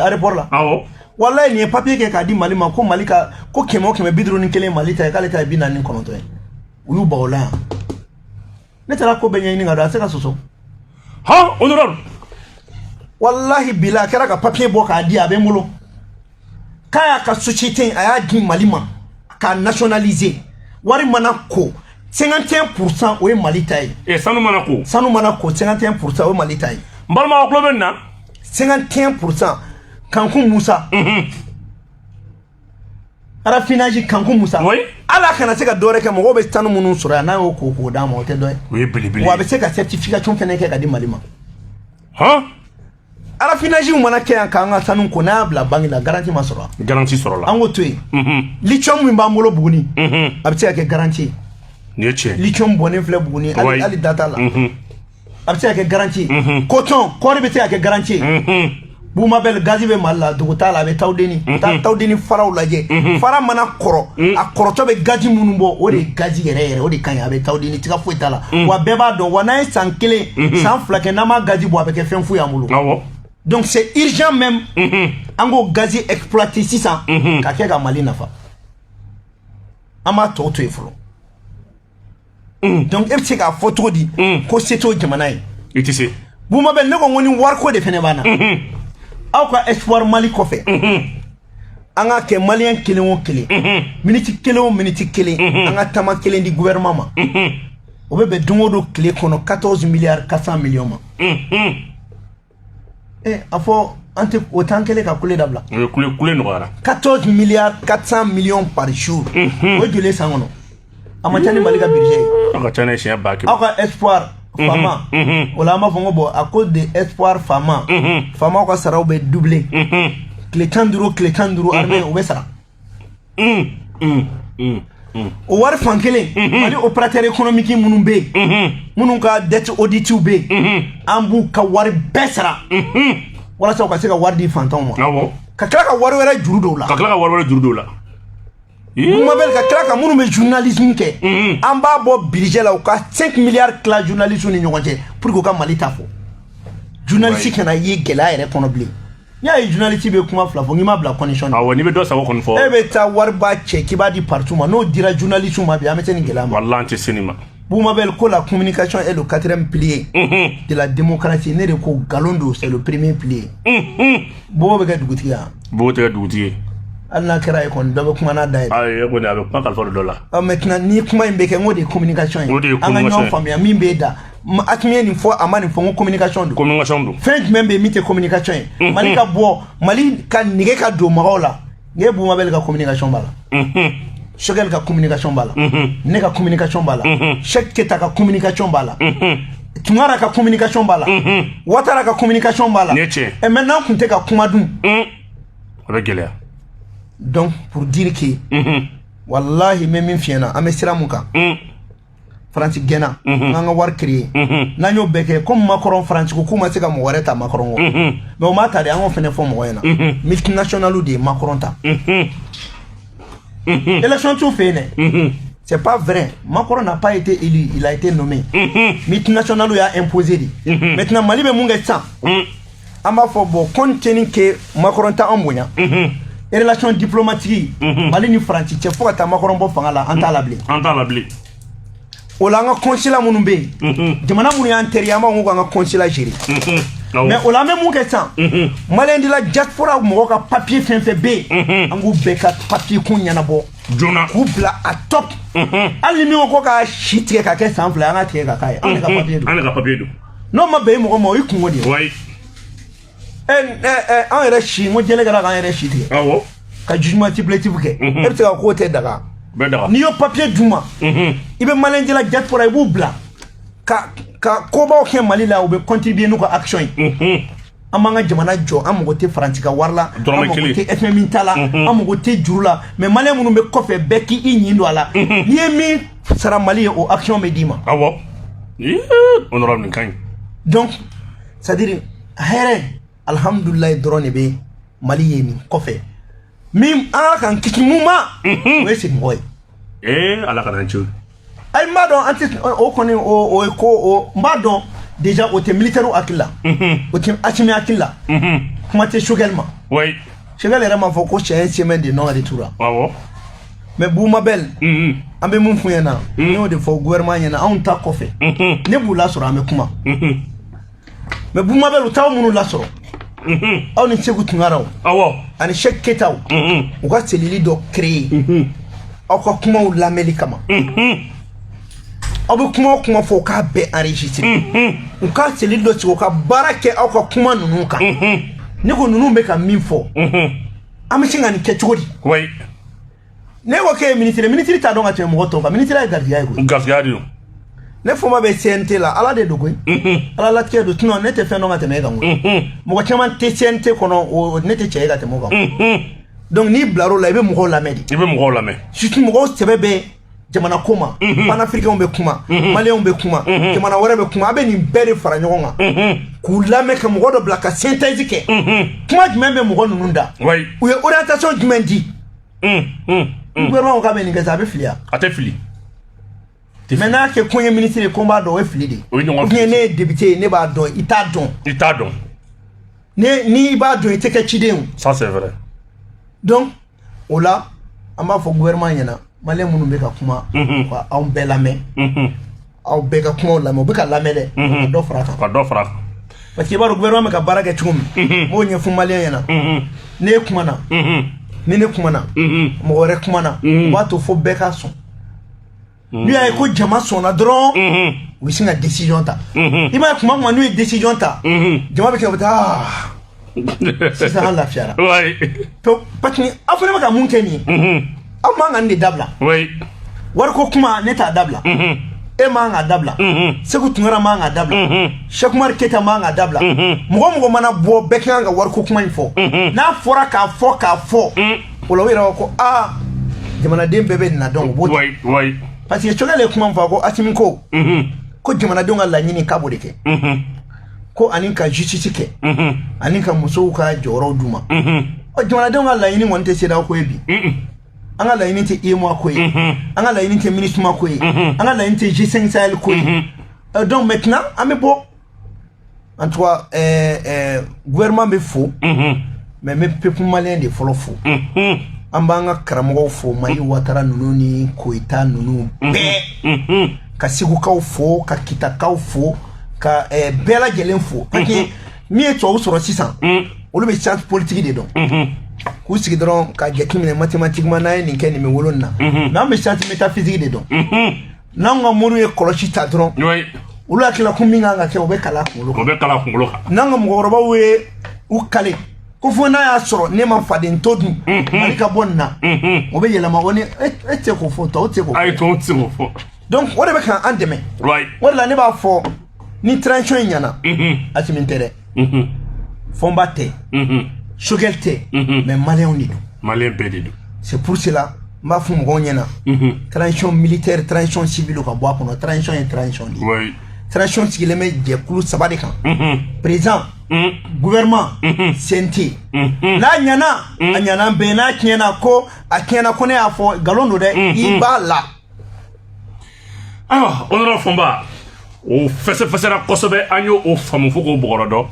aéroport la awo wallahi ni papier ke ka di Mali ma ko Mali ka ko kemo bidro ni kele Mali ta kale ta bi na ni kononto e uyu baola ne tara ko benya ni ngada se ka soso ha honorable wallahi bila kera ka papier bo ka di abe mulo kaya ka société aya di Mali ma ka nationaliser wari mana ko 51% o Mali ta e sanu mana ko 51% o Mali ta e mbalma ko benna 51% Kankou Moussa raffinage Kankou Moussa oui ala kana se ka dore ke mo be tanu munu sura na o ko da mo te do oui bili wa be se ka certification fene ke ka di malima ha raffinage mo na ke an ka nga tanu ko na bla bangi la garantie soro la ango toy lithium mi ba molo buguni abi se ka garantie ni che lithium bonin fle buguni ali data la abi se ka garantie coton ko be se ka garantie Bouma bel gazi be malla duguta la be tawdeni tawdeni faraw laje fara mana koro a koro to be gazi munumbo o de gazi yere o de kan ya be tawdeni tika fuita la wa beba do wana san kele san flake na ma gazi bo avec fen fu ya mulu donc c'est urgent même ango gazi exploiter 600 ka ke ga mali nafa ama to to ifro donc e tika photo di ko seto jamana yi itisi Bouma bel ne ko ngoni war ko de fene bana aw ka espoir Mali kofé anga ke malien kelen o kelen minute kelen o minute kelen anga tama kelen di gouvernement ma o be dungo do clé kono 14 milliards 400 millions ma afo ante autant kele ka kule dabla kule no ara 14 milliards 400 millions par jour o jole sangono amachani Mali ka budget aka tane chien baki aw ka espoir Fama, wala ma fongo bo à cause de espoir Fama, Fama ko sara be doublé. Clé tanduro armée o be sara. O war fankele, mali opérateur économique munun be. Munun ka dette auditive be. Ambu ka war besara. Wala sa ko se ka war di fantom mo. Awo. Ka kala ka war wera juru do la. Ka kala ka war wera juru do la. Bouma bel ka kala ka munu me journalisme ke amba bo budget la ka 5 milliards kla journalisme ni ñonté pour ko ka mali tafo journaliste kana yi gela ere kono bli ya yi journaliste be kuma fla fo ngima bla connection awo ni be do sa ko kon fo e be ta warba che ki ba di partout ma no dira journalisme ma bi amete ni gela ma wallahi anti cinéma Bouma bel ko la communication est le quatrième pilier de la démocratie ne de ko galondo c'est le premier pilier bo be ga dugutiya Allah kira e kon dobe kuma na dai ay ko ne avec pas kalfa do la maintenant ni kuma imbe ke ngodi communication anga nyon famia mi be da atmie ni fo amani fo communication do fin membe mi te communication mali ka bo mali ka nige ka do marola nge bu mabel ka communication bala shogel ka communication bala ne ka communication bala chek keta ka communication bala Tungara ka communication bala watara ka communication bala et maintenant kunte ka kuma dum avec gelea. Donc, pour dire que, wallahi, même fiena, amesira muka, Francis Gena, nanga war créé, nanyo beke, comme Macron France, kuma seka mwareta Macron. Mais au matari, on fait une forme moyenne. Multinational ou des Macron ta. Élection tout fait, c'est pas vrai. Macron n'a pas été élu, il a été nommé. Multinational ou a imposé. Maintenant, Mali be munga ça. Amba fobo, compte tenu que Macron ta ambonya. Relation diplomatique Mali ni France ci fo ta Macron bo fanga la anta labli o la nga consulat munu be jamana munu ya antérieur ma ngo nga consulat géré mais o la même mon question Mali ndi la diaspora mo ka papier fin be angu be ka papier kunya na bo jona kubla a top ali mi ko ka shitike ka ke sample nga tie ka kai an ka papier do non ma be mo ikungo di oui en rechi mo jele gara en rechi ti awo ka jugement supplétif ke e te ka ko te daga be daga ni yo papier duma ibe malenje la diaspora ibu bla ka ko ba o ke Mali la o be contribuer no ko action amanga jamana jo amugo te France ka warla amugo te FMI tala amugo te jurula mais Mali munu be kofe beki inyindo ala ni mi sara Mali o action medima awo honorable kan donc c'est à dire here alhamdulillah drone be Mali yemi kofe mim ala kan kitmuma wesi ngoy ala kan chu ay madon anti o koni o madon déjà au te militaire akilla au te achimi akilla kuma te shogelma oui shogel era ma foko chen semaine de non retour awo mais Bouma bel ambe mun fuyena no de fo gouvernement yana on ta kofe ne bula sura me kuma mais Bouma bel taw munu la soro aw ni Sékou Toungara awo ani Cheikh Keita o ka selili do créer aw ka kuma u lameli kama aw bɛ kuma o kuma fɔ k'a bɛɛ enregistré u ka seli dɔ sigi u ka baara kɛ aw ka kuma ninnu kan ne ko ninnu bɛ ka min fɔ an bɛ se ka nin kɛ cogo di ne ko k'e ye ministre t'a dɔn ka tɛmɛ mɔgɔ tɔw kan ministre ye gardien ye koyi gardien de don ne fɔma bɛ CNT la ala de don koyi ala latigɛ don sinon ne tɛ fɛn dɔn ka tɛmɛ e kan koyi mɔgɔ caman tɛ CNT kɔnɔ ne tɛ cɛ ye ka tɛmɛ o kan donc n'i bilar'o la i bɛ mɔgɔw lamɛn de i bɛ mɔgɔw lamɛn surtout mɔgɔw sɛbɛ bɛ jamana ko ma panafricains bɛ kuma maliens bɛ kuma jamana wɛrɛ bɛ kuma a bɛ nin bɛɛ de fara ɲɔgɔn kan k'u lamɛn ka mɔgɔ dɔ bila ka synthèse kɛ kuma jumɛn bɛ mɔgɔ ninnu da u ye orientation jumɛn di gouvernement k'a bɛ nin kɛ sa a bɛ fili wa a tɛ fili mais n'a kɛ ko n ye ministre ye ko n b'a dɔn o ye fili de ou bien ne ye député ye ne b'a dɔn i t'a dɔn ni i b'a dɔn i tɛ kɛ ciden ye ça c'est vrai donc o la an b'a fɔ gouvernement ɲɛna malien minnu bɛ ka kuma ka anw bɛɛ lamɛn aw bɛɛ ka kumaw lamɛn u bɛ ka lamɛn dɛ ka dɔ fara kan parce que i b'a dɔn gouvernement bɛ ka baara kɛ cogo min m'o ɲɛfɔ malien ɲɛna ne kumana ni ne kumana mɔgɔ wɛrɛ kumana u b'a to fo bɛɛ ka sɔn n'u y'a ye ko jama sɔnna dɔrɔn u bɛ sin ka décision ta i b'a ye kuma o kuma n'u ye décision ta jama bɛ kɛ u bɛ taa sisan an lafiyara parce que aw fana bɛ ka mun kɛ nin ye aw man ka nin de dabila wariko kuma ne t'a dabila e man ka dabila Segu Tunkara man ka dabila Cheikh Umar Keita man ka dabila mɔgɔ mɔgɔ mana bɔ bɛɛ kan ka wariko kuma in fɔ n'a fɔra k'a fɔ o la u yɛrɛ b'a ko aa jamanaden bɛɛ bɛ nin na dɔn u b'o parce que cogɛl ye kuma min fɔ ko Asimi ko jamanadenw ka laɲini k'a b'o de kɛ ko ani ka justice kɛ ani ka musow ka jɔyɔrɔw d'u ma jamanadenw ka laɲini kɔni tɛ CEDEAO ko ye bi an ka laɲini tɛ UEMOA ko ye an ka laɲini tɛ MINUSMA ko ye an ka laɲini tɛ G5 Sahel ko ye donc maintenant an bɛ bɔ en tout cas gouvernement bɛ fo mais n bɛ peuple malien de fɔlɔ fo an b'an ka karamɔgɔw fo Mali Ouattara ninnu ni Koyita ninnu bɛɛ ka Segukaw fo ka Kitakaw fo ka bɛɛ lajɛlen fo parce que min ye tubabu sɔrɔ sisan olu bɛ science politique de dɔn k'u sigi dɔrɔn ka jateminɛ mathématiquement n'a ye nin kɛ nin bɛ wolo nin na mais an bɛ science métaphysique de dɔn n'anw ka moriw ye kɔlɔsi ta dɔrɔn olu hakilila ko min kan ka kɛ o bɛ kala kunkolo kan n'an ka mɔgɔkɔrɔbaw ye u kale ko fo n'a y'a sɔrɔ ne ma faden to dun Mali ka bɔ nin na o bɛ yɛlɛma ko ne e tɛ se k'o fɔ tɔw tɛ se k'o fɔ donc o de bɛ ka an dɛmɛ o de la ne b'a fɔ ni transition in ɲɛna Asimi tɛ dɛ Fɔnba tɛ Choguel tɛ mais maliyɛnw de don maliyɛn bɛɛ de don c'est pour cela n b'a fɔ mɔgɔw ɲɛna transition militaire transition civile ka bɔ a kɔnɔ transition ye transition de ye transition sigilen bɛ jɛkulu 3 de kan président gouvernement CNT n'a ɲɛna a ɲɛna bɛɛ n'a tiɲɛna ko a tiɲɛna ko ne y'a fɔ nkalon don dɛ i b'a la ayiwa honorable Fɔnba o fɛsɛfɛsɛra kosɛbɛ an y'o faamu fo k'o bɔgɔrɔ dɔn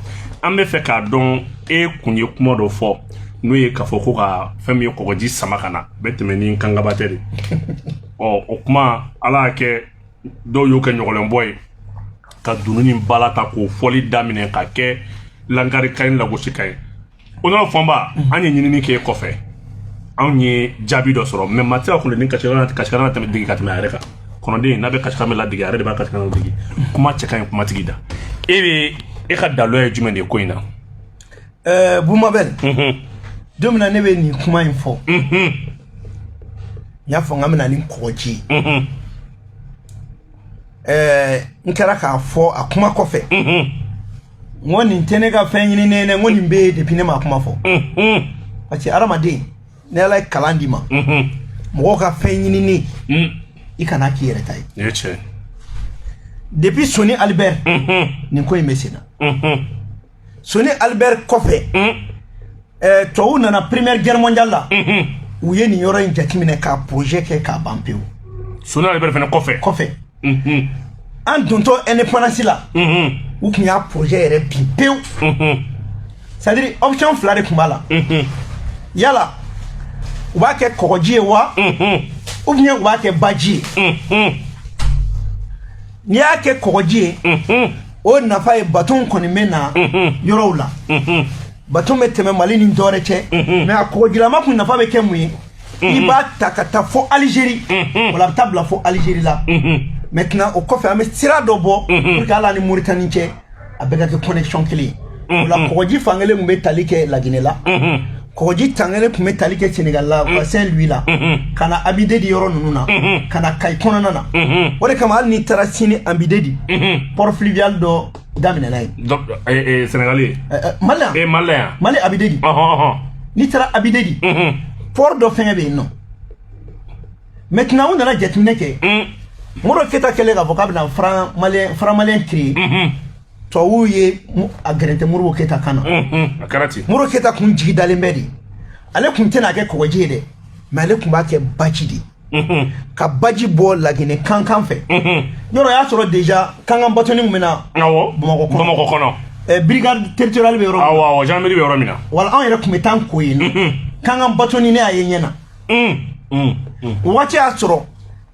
an bɛ fɛ k'a dɔn e kun ye kuma dɔ fɔ n'o ye k'a fɔ ko ka fɛn min ye kɔgɔji sama ka na bɛ tɛmɛ ni kangaba tɛ de o kuma ala y'a kɛ dɔw y'o kɛ ɲɔgɔnlɛnbɔ ye ka dunun ni bala ta k'o fɔli daminɛ ka kɛ lankari ka ni lagosi ka ye honorable Fɔnba an ye ɲinini kɛ kɔfɛ anw ye jaabi dɔ sɔrɔ mais maa tɛ se ka kule ni kasikaran na tɛmɛ digi ka tɛmɛ a yɛrɛ kan kɔnɔden n'a bɛ kasikaran bɛ ladigi a yɛrɛ de b'a kasikaran digi kuma cɛ ka ɲi kumatigi da e ka dalɔ ye jumɛn de ye ko in na Boumabel don min na ne bɛ nin kuma in fɔ n y'a fɔ n ka bɛna ni kɔgɔji ye n kɛra k'a fɔ a kuma kɔfɛ n ko nin tɛ ne ka fɛn ɲininen dɛ n ko nin bɛ yen depuis ne ma kuma fɔ parce que adamaden ni Ala ye kalan d'i ma mɔgɔw ka fɛn ɲinini i kana k'i yɛrɛ ta ye depuis Soni Albert nin ko in bɛ sen na Soni Albert kɔfɛ tubabu nana première guerre mondiale la u ye nin yɔrɔ in jateminɛ ka projet kɛ k'a ban pewu Soni Albert fana kɔfɛ an dontɔ indépendance la u tun y'a projet yɛrɛ bin pewu c'est à dire option 2 de tun b'a la yala u b'a kɛ kɔgɔji ye wa ou bien u b'a kɛ baji ye n'i y'a kɛ kɔgɔji ye o nafa ye bateau kɔni bɛ na yɔrɔw la bateau bɛ tɛmɛ Mali ni dɔwɛrɛ cɛ mais a kɔgɔjilama kun nafa bɛ kɛ mun ye i b'a ta ka taa fo Algérie wala a bɛ taa bila fo Algérie la maintenant au kɔfɛ an bɛ sira dɔ bɔ pour que ala ni Mauritanie cɛ a bɛ ka kɛ connexion kelen o la kɔgɔji fankelen kun bɛ tali kɛ Laginɛ la kɔgɔji tankelen kun bɛ tali kɛ Sénégal la ka Saint-Louis la ka na Abidedi yɔrɔ ninnu na ka na Kayi kɔnɔna na o de kama hali n'i taara sini Abidedi port fluvial dɔ daminɛna yen Sénégalais Malien Mali Abidedi n'i taara Abidedi port dɔ fɛngɛ bɛ yen nɔ maintenant u nana jateminɛ kɛ Moro Keita kɛlen k'a fɔ k'a bɛna franc malien créer tubabuw ye a gɛrɛntɛ Moro Keita kan na a kɛra ten Moro Keita kun jigi dalen bɛ de ale kun tɛna kɛ kɔgɔji ye dɛ mais ale kun b'a kɛ baji de ka baji bɔ Laginɛ kankan fɛ yɔrɔ y'a sɔrɔ déjà kankan bâtonnier kun bɛ na Bamakɔ kɔnɔ brigade territoriale bɛ yɔrɔ min na awɔ gendarmerie bɛ yɔrɔ min na wala anw yɛrɛ kun bɛ taa ko yen nɔ kankan bâtonnier ne y'a ye ɲɛna o waati y'a sɔrɔ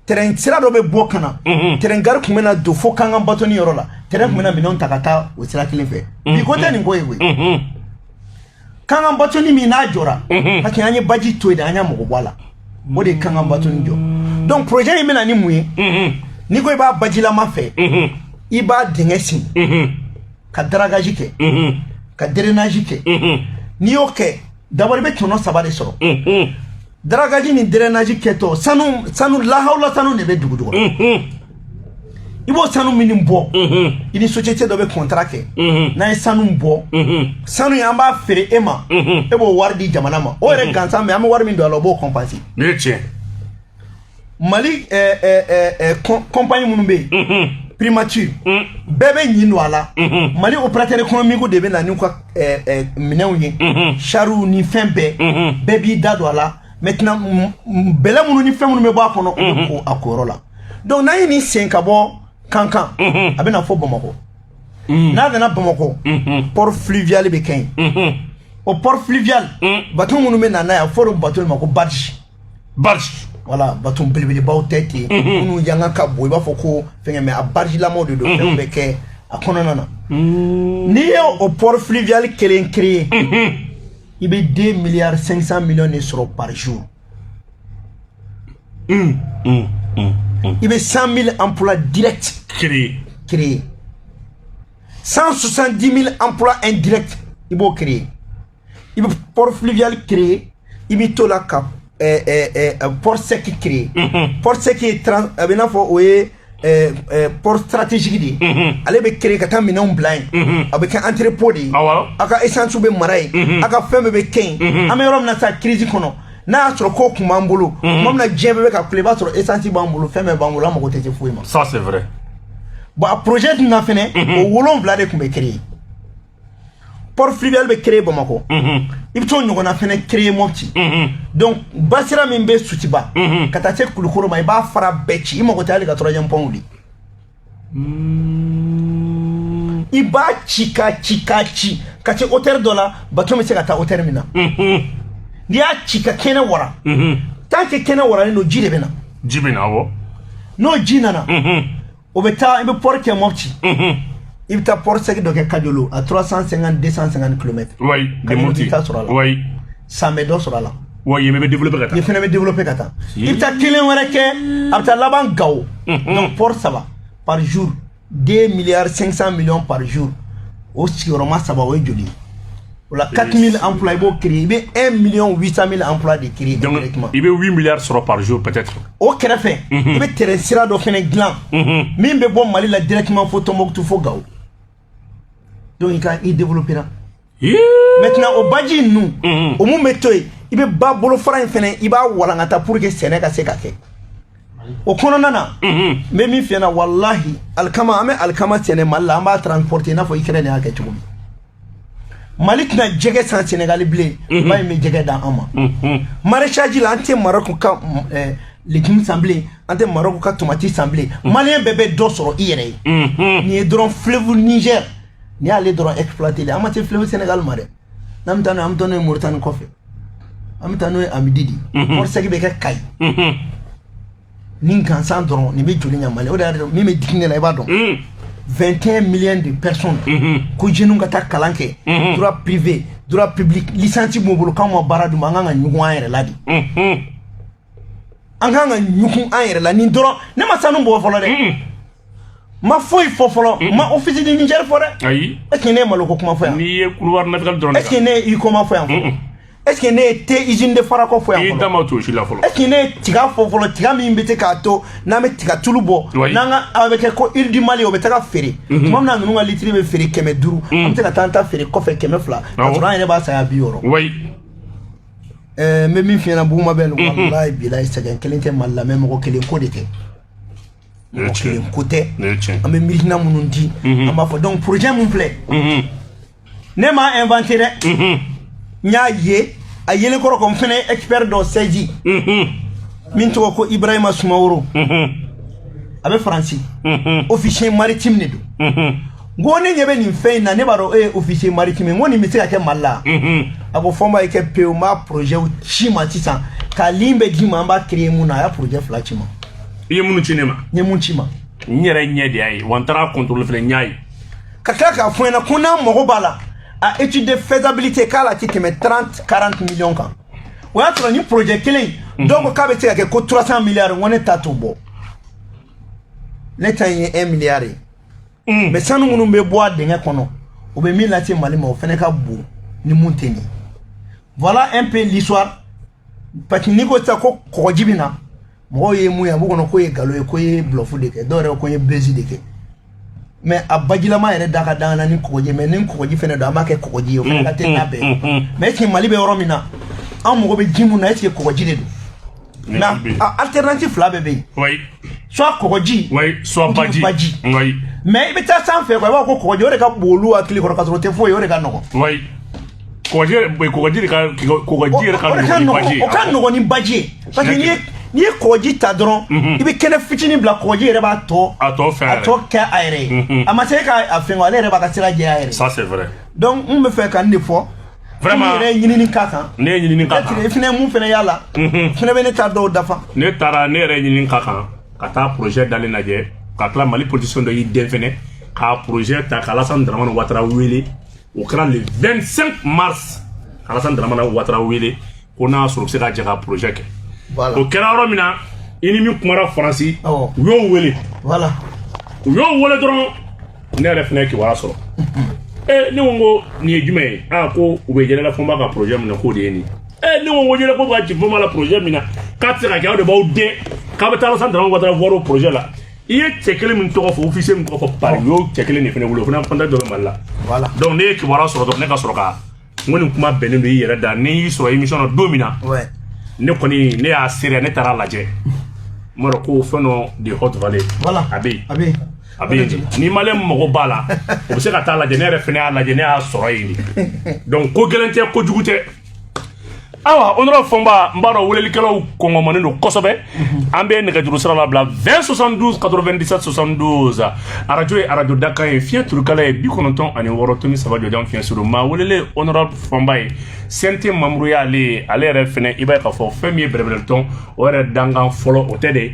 terrain sira dɔ bɛ bɔ kana terrain gari kun bɛ na don fo kankan bâtonnier yɔrɔ la terrain kun bɛ na minɛnw ta ka taa o sira kelen fɛ bi ko tɛ nin ko ye koyi kankan bâtonnier min n'a jɔra parce que an ye baji to yen de an y'a mɔgɔ bɔ a la o de ye kankan bâtonnier jɔ donc projet in bɛna ni mun ye n'i ko i b'a bajilama fɛ i b'a dingɛ sen ka daragage kɛ ka drainage kɛ n'i y'o kɛ d'abord i bɛ tɔnɔ 3 de sɔrɔ daragage ni drainage kɛtɔ sanu lahawla sanu de bɛ dugu jukɔrɔ i b'o sanu min bɔ i ni société dɔ bɛ contrat kɛ n'a ye sanu bɔ sanu in an b'a feere e ma e b'o wari di jamana ma o yɛrɛ gansan mais an bɛ wari min don a la o b'o compenser ni ye tiɲɛ Mali compagnie minnu bɛ yen primature bɛɛ bɛ ɲin don a la Mali opérateur économique de bɛ na n'u ka minɛnw ye charrue ni fɛn bɛɛ b'i da don a la maintenant bɛlɛ minnu ni fɛn minnu bɛ bɔ a kɔnɔ o bɛ ko a koyɔrɔ la donc n'a ye nin sen ka bɔ kankan a bɛ na fɔ Bamakɔ n'a nana Bamakɔ port fluvial bɛ kɛ yen o port fluvial bateau minnu bɛ na n'a ye a fɔra o bateau ma ko barge voilà bateau belebelebaw tɛ ten minnu yanga ka bon i b'a fɔ ko fɛngɛ mais a barge lamaw de don fɛnw bɛ kɛ a kɔnɔna na n'i ye o port fluvial kelen créer il y a 2 milliards 500 millions de sɔrɔ par jour. Il y a 100 000 emplois directs créés. 170 000 emplois indirects il faut créer. Il y a port fluvial créé, il y a tout là port sec créé. Port sec est port stratégique de ale bɛ créer ka taa minɛnw bila yen a bɛ kɛ entrepôt de ye a ka essence bɛ mara yen a ka fɛn bɛɛ bɛ kɛ yen an bɛ yɔrɔ min na sa crise kɔnɔ n'a y'a sɔrɔ ko kun b'an bolo tuma min na diɲɛ bɛɛ bɛ ka kule i b'a sɔrɔ essence b'an bolo fɛn bɛɛ b'an bolo an mago tɛ se foyi ma ça c'est vrai bon a projet dun na fɛnɛ o 7 de kun bɛ créer port fluvial bɛ créer Bamakɔ i bɛ t'o ɲɔgɔnna fɛnɛ créer Mopti donc basira min bɛ Sutiba ka taa se Kulukoro ma i b'a fara bɛɛ ci i mago tɛ hali ka 3e pont wuli i b'a ci ka se hauteur dɔ la bateau bɛ se ka taa hauteur min na n'i y'a ci ka kɛnɛ wara tant que kɛnɛ waralen don ji de bɛ na ji bɛ na awɔ n'o ji nana o bɛ taa i bɛ port kɛ Mopti il y a un port sec de Kadiolo à 350-250 km. Oui, de Mopti. Oui. Ça me donne sur là. Oui, il me développer kata. Il fait me développer kata. Il y a quelqu'un qui a là-bas gao. Donc port ça va par jour 2 milliards 500 millions par jour. Au Siroma ça va ouais joli. Voilà 4000 emplois il créer, il y a 1 800 000 emplois de créer directement. Il y a 8 milliards sera par jour peut-être. Au Kerefé, il y a Terresira de faire un gland. Même bon Mali là directement faut tomber tout faut gao. Donc il développera. Maintenant au Badji nous, au moment méthode, il be ba bolo fara fene, il ba walangata pour que Sénégal se kake. Au kononana, même mi fiana wallahi, alkama ame alkama tiene mal la amba transporter na fo ikere ne ake tumu. Malik na jege san Sénégal blé, ba me jege dans ama. Maraîchage la ante Maroc ka légumes semblés, ante Maroc ka tomate semblés. Malien bébé do soro iyere. Ni dron fleuve Niger. Ni allé droit exploiter les amateurs fleuve Sénégal maré nam tanu am tanu Mauritanie kofe am tanu Amididi pour ce qui be kay ni kansan dron ni be joli nyamale o da mi me dikine la ba don 21 millions de personnes ko jenu ngata kalanke droit privé droit public licence mobile kan mo baradu manga nyugo an yere ladi an kan nyugo an yere la ni dron ne ma sanu bo folo de ma foyi fɔ fɔlɔ ma office de Niger fɔ dɛ ayi est-ce que ne malo ko kuma fɔ yan ni ye couloir naturel dɔrɔn est-ce que ne i koma fɔ yan fɔlɔ est-ce que ne ye te usine de fara kɔ fɔ yan i fɔlɔ dama to si la fɔlɔ est-ce que ne ye tiga fɔ fɔlɔ tiga min bɛ se k'a to n'an bɛ tiga tulu bɔ n'an ka a bɛ kɛ ko huile du Mali o bɛ taga feere tuma min na ninnu ka litiri bɛ feere 500 an bɛ se ka taa an ta feere kɔfɛ 200 k'a sɔrɔ an yɛrɛ b'a san ya 60 oui n bɛ min f'i ɲɛna Buguma bɛ walahi bilahi sɛgɛn kelen tɛ Mali la mais mɔgɔ kelen ko de tɛ mɔgɔ kelen ko tɛ an bɛ miirina minnu di an b'a fɔ donc projet min filɛ ne m'a inventé dɛ n y'a ye a yelen kɔrɔ ko n fana ye expert dɔ sɛji min tɔgɔ ko Ibrahima Sumaworo a bɛ Faransi officier maritime de don n ko ne ɲɛ bɛ nin fɛn in na ne b'a dɔn e ye officier maritime n ko nin bɛ se ka kɛ Mali la a ko fɔ n b'a kɛ pewu n b'a projet ci ma sisan ka ligne bɛ d'i ma an b'a créer mun na a y'a projet 2 ci ma i ye minnu ci ne ma n ye mun ci ma n yɛrɛ ɲɛ de y'a ye wa n taara contrôle filɛ n y'a ye ka tila k'a fɔ n ɲɛna ko n'an mago b'a la a étude de faisabilité k'a la ti tɛmɛ 30-40 millions kan o y'a sɔrɔ ni projet kelen dɔw ko k'a bɛ se ka kɛ ko 300 milliards n ko ne ta t'o bɔ ne ta in ye 1 milliard ye mais sanu minnu bɛ bɔ a dingɛ kɔnɔ o bɛ min lase Mali ma o fana ka bon ni mun tɛ nin voilà un peu l'histoire parce que n'i ko sisan ko kɔgɔji bɛ na mɔgɔw ye mun ye a b'u kɔnɔ ko ye nkalon ye ko ye bluff de kɛ dɔw yɛrɛ ko ye bezi de kɛ mais a bajilama yɛrɛ da ka d'an na ni kɔgɔji mais ni kɔgɔji fana don an b'a kɛ kɔgɔji ye o fana ka teli n'a bɛɛ ye mais est-ce que Mali bɛ yɔrɔ min na an mago bɛ ji mun na est-ce que kɔgɔji de don mais alternative 2 bɛɛ bɛ yen soit kɔgɔji soit baji mais i bɛ taa sanfɛ quoi i b'a fɔ ko kɔgɔji o de ka bon olu hakili kɔrɔ ka sɔrɔ o tɛ foyi ye o de ka nɔgɔn kɔgɔji yɛrɛ ka nɔgɔn o ka nɔgɔn ni baji ye parce que n'i ye kɔgɔji ta dɔrɔn i bɛ kɛnɛ fitinin bila kɔgɔji yɛrɛ b'a tɔ kɛ a yɛrɛ ye a ma se k'a fɛn ale yɛrɛ b'a ka sira jɛ a yɛrɛ ça c'est vrai donc n bɛ fɛ ka nin de fɔ vraiment ne yɛrɛ ye ɲinini k'a kan ne ye ɲinini k'a kan i fana ye mun fana y'a la fana bɛ ne ta dɔw dafa ne taara ne yɛrɛ ye ɲinini k'a kan ka taa projet dalen lajɛ ka tila Mali politicien dɔ y'i den fɛnɛ k'a projet ta ka Alassane Dramane Ouattara wele o kɛra le 25 mars Alassane Dramane Ouattara wele ko n'a sɔrɔ u bɛ se ka jɛ ka projet kɛ o kɛra yɔrɔ min na i ni min kumara Faransi u y'o wele u y'o wele dɔrɔn ne yɛrɛ fɛnɛ ye kibaruya sɔrɔ ne ko n ko nin ye jumɛn ye ko u bɛ Yɛlɛla Fɔnba ka projet min na k'o de ye nin ne ko n ko Yɛlɛla Fɔnba ka ci Fɔnba la projet min na k'a tɛ se ka kɛ aw de b'aw den k'a bɛ taa Alassane Dramane Ouattara voir o projet la i ye cɛ kelen min tɔgɔ fɔ officier min tɔgɔ fɔ Paris u y'o cɛ kelen de fɛnɛ wele o fana contact dɔ bɛ Mali la donc ne ye kibaruya sɔrɔ dɔrɔn ne ka sɔrɔ ka n ko nin kuma bɛnnen don i yɛrɛ da ne y'i sɔrɔ émission na don min na ne kɔni ne y'a seereya ne taara lajɛ n b'a dɔn ko fɛn dɔ de haute vallée a bɛ yen a bɛ yen ni maliyɛn mago b'a la o bɛ se ka taa lajɛ ne yɛrɛ fɛnɛ y'a lajɛ ne y'a sɔrɔ yen de donc ko gɛlɛn tɛ kojugu tɛ awa honorable Fɔnba n b'a dɔn welelikɛlaw kɔngɔmanen don kosɛbɛ an bɛ nɛgɛjuru sira la bila 20 72 97 72 arajo ye arajo dakan ye fiɲɛ turukala ye 96.3 jɔjan fiɲɛ suru maa welele honorable Fɔnba ye CNT membre y'ale ye ale yɛrɛ fɛnɛ i b'a ye k'a fɔ fɛn min ye bɛrɛbɛrɛtɔn o yɛrɛ dankan fɔlɔ o tɛ de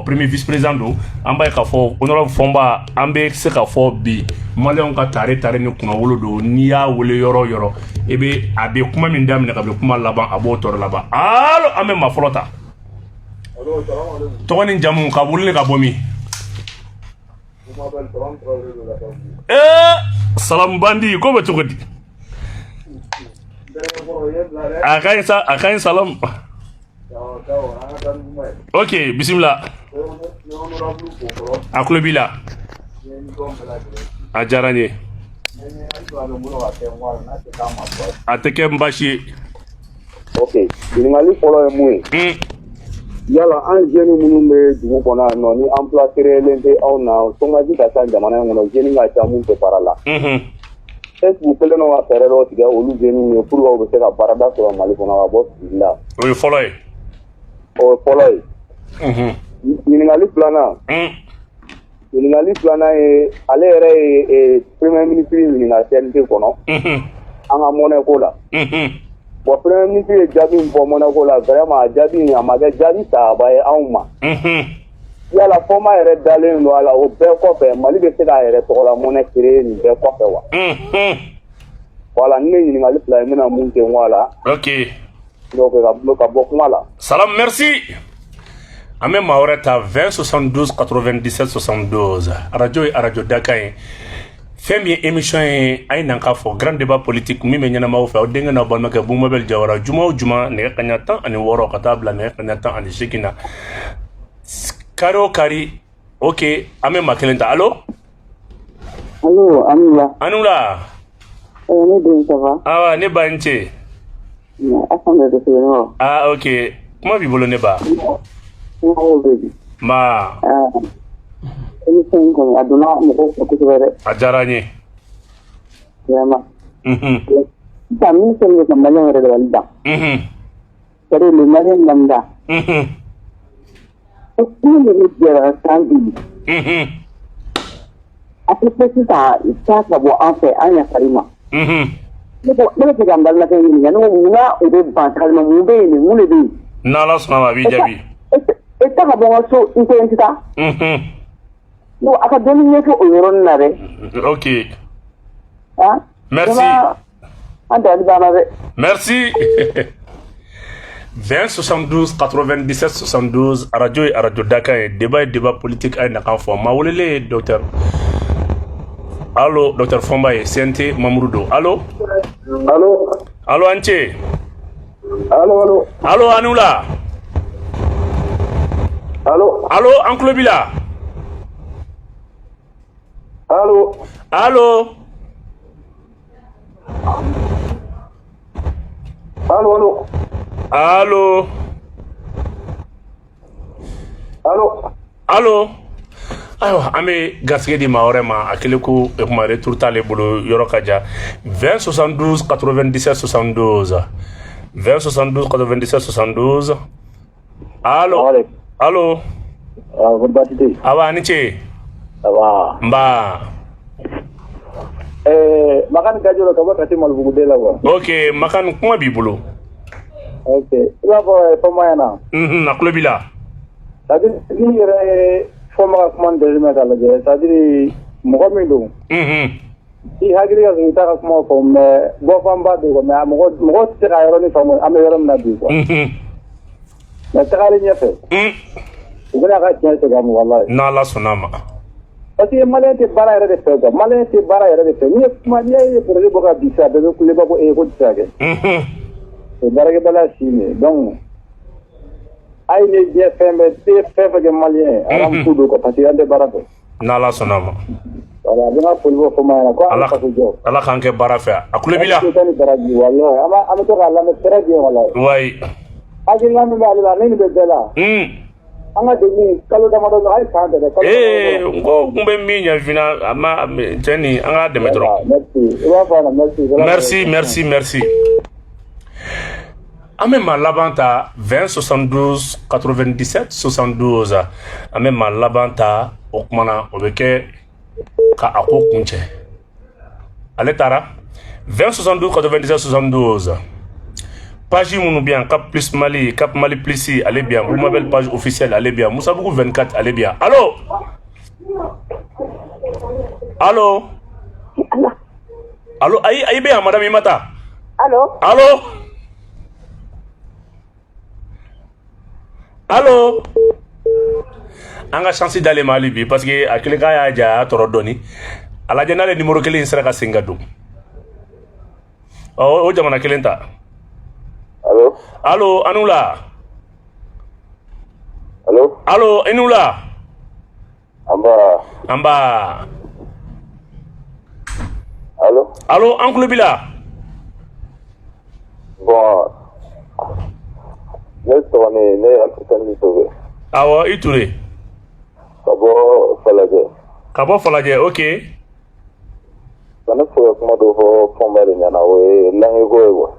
premier vice président don an b'a ye k'a fɔ honorable Fɔnba an bɛ se k'a fɔ bi maliyɛnw ka tare ni kunnawolo don n'i y'a wele yɔrɔ yɔrɔ i bɛ a bɛ kuma min daminɛ ka bɛ kuma laban a b'o tɔɔrɔ laban allo an bɛ maa fɔlɔ ta tɔgɔ ni jamu ka wuli ka bɔ min salamu bandi ko bɛ cogo di a ka ɲi salamu ok bisimila a tulo b'i la a diyara n ye a tɛ kɛ n baasi ye ok ɲininkali fɔlɔ ye mun ye yala an jeunes minnu bɛ dugu kɔnɔ yan nɔ ni emploi créelen tɛ anw na chômage ka ca jamana in kɔnɔ jeunes ka ca mun tɛ baara la est-ce que u kɛlen don ka fɛɛrɛ dɔ tigɛ olu jeunes ye pour que u bɛ se ka baarada sɔrɔ Mali kɔnɔ ka bɔ fili la o ye fɔlɔ ye o ye fɔlɔ ye ɲininkali filanan ye ale yɛrɛ ye premier ministre ɲininka CNT kɔnɔ an ka monnaie ko la bon premier ministre ye jaabi min fɔ monnaie ko la vraiment a jaabi a ma kɛ jaabi sahaba ye anw ma yala Fɔnba yɛrɛ dalen don a la o bɛɛ kɔfɛ Mali bɛ se k'a yɛrɛ tɔgɔla monnaie créer nin bɛɛ kɔfɛ wa voilà ne ye ɲininkali fila ye n bɛna mun kɛ n ko a la ok donc ka bɔ kuma la salam merci Ame maoreta 20 72 97 72 radio Dakar femi émission ay nanka fo grand débat politique mi menyana ma fa denga na balma ka bu mabel jawara juma ne kanya tan ani woro kata bla ne kanya tan ani shikina karo kari ok ame makelenta allo anula ne din ça va awa ne banche afande de no ok comment vi bolo ne ba ma émission ko aduna mo ko ko ajaranye yama tammi sen ko mala wala wala kare le mare landa ko ni jera sangi après ça ça va en fait anya karima ne ko gambal na kay ni no na o do ban kalma mu be ni mu le bi na la sona ma bi jabi et ta ba bon so intenta no aka doni ne ko oyoron na re ok ah merci anda di bana re merci 20 72 97 72 radio Dakar débat politique ay nakan fo ma wolele docteur allo docteur Fombaye CNT Mamrudo allo Anche allo Anula allo Uncle Bila allo aywa ame gasige di maorema akele ko e kuma retour tale bolo yoro kaja 20 72 97 72 20 72 97 72 allo Batite. awa niche Awa. mba Makan gajolo kaba kati malbugu de la wa. ok makan kuma bi bolo Okay. Iba po mayana. naklo bila Tadi ni re foma kuma de me kala je. Tadi mo mi do. I hagiri ga zita ka kuma ko me bo famba do ko me mo tira yoro ni famo ame yoro na bi ko. Na tara ni fe. Ugana ka tiya te gamu wallahi. na la sonama Parce que malien te bara yɛrɛ de fɛ quoi malien te bara yɛrɛ de fɛ ni ye kuma n'i ye projet bɔ ka bi sa bɛɛ bɛ kule ba ko ko ti se ka kɛ o baarakɛbaliya si ne donc a ye ne diɲɛ fɛn bɛɛ te fɛn fɛn kɛ malien ala muso don quoi parce que an tɛ baara fɛ na la sonama voilà a bɛ n ka foli fɔ ma ɲɛna ko ala ka jɔ ala kan kɛ baara fɛ a kulo bila ni baraji wallahi an bɛ to k'a lamɛn très bien wallahi wayi hakilina min b'ale la ne nin bɛ bɛɛ la an ka deni kalo damadɔ a ye san dɛmɛ n ko n bɛ min ɲɛfina a ma cɛ ni an k'a dɛmɛ dɔrɔn merci an bɛ maa laban ta 20 72 97 72 an bɛ maa laban ta o kumana o bɛ kɛ ka a ko kun cɛ ale taara 20 72 97 72 page minnu bɛ yan Cap Plus Mali Cap Mali Plus ale bɛ yan Blue Mobile page officielle ale bɛ yan Musabugu 24 ale bɛ yan allo ayi bɛ yan madame Imata allo an ka chance d'ale ma hali bi parce que a kelen k'a y'a ja a y'a tɔɔrɔ dɔɔni a lajɛ n'ale numéro kelen in sera ka segin ka don o jamana kelen ta allo Anula allo Inula amba allo an kulo bila bon ne tɔgɔ ne Alfuseni Tobe awɔ i Ture ka bɔ Falajɛ ok ka ne fɛ kuma dɔ fɔ Fɔnba de ɲɛna o ye langi ko ye quoi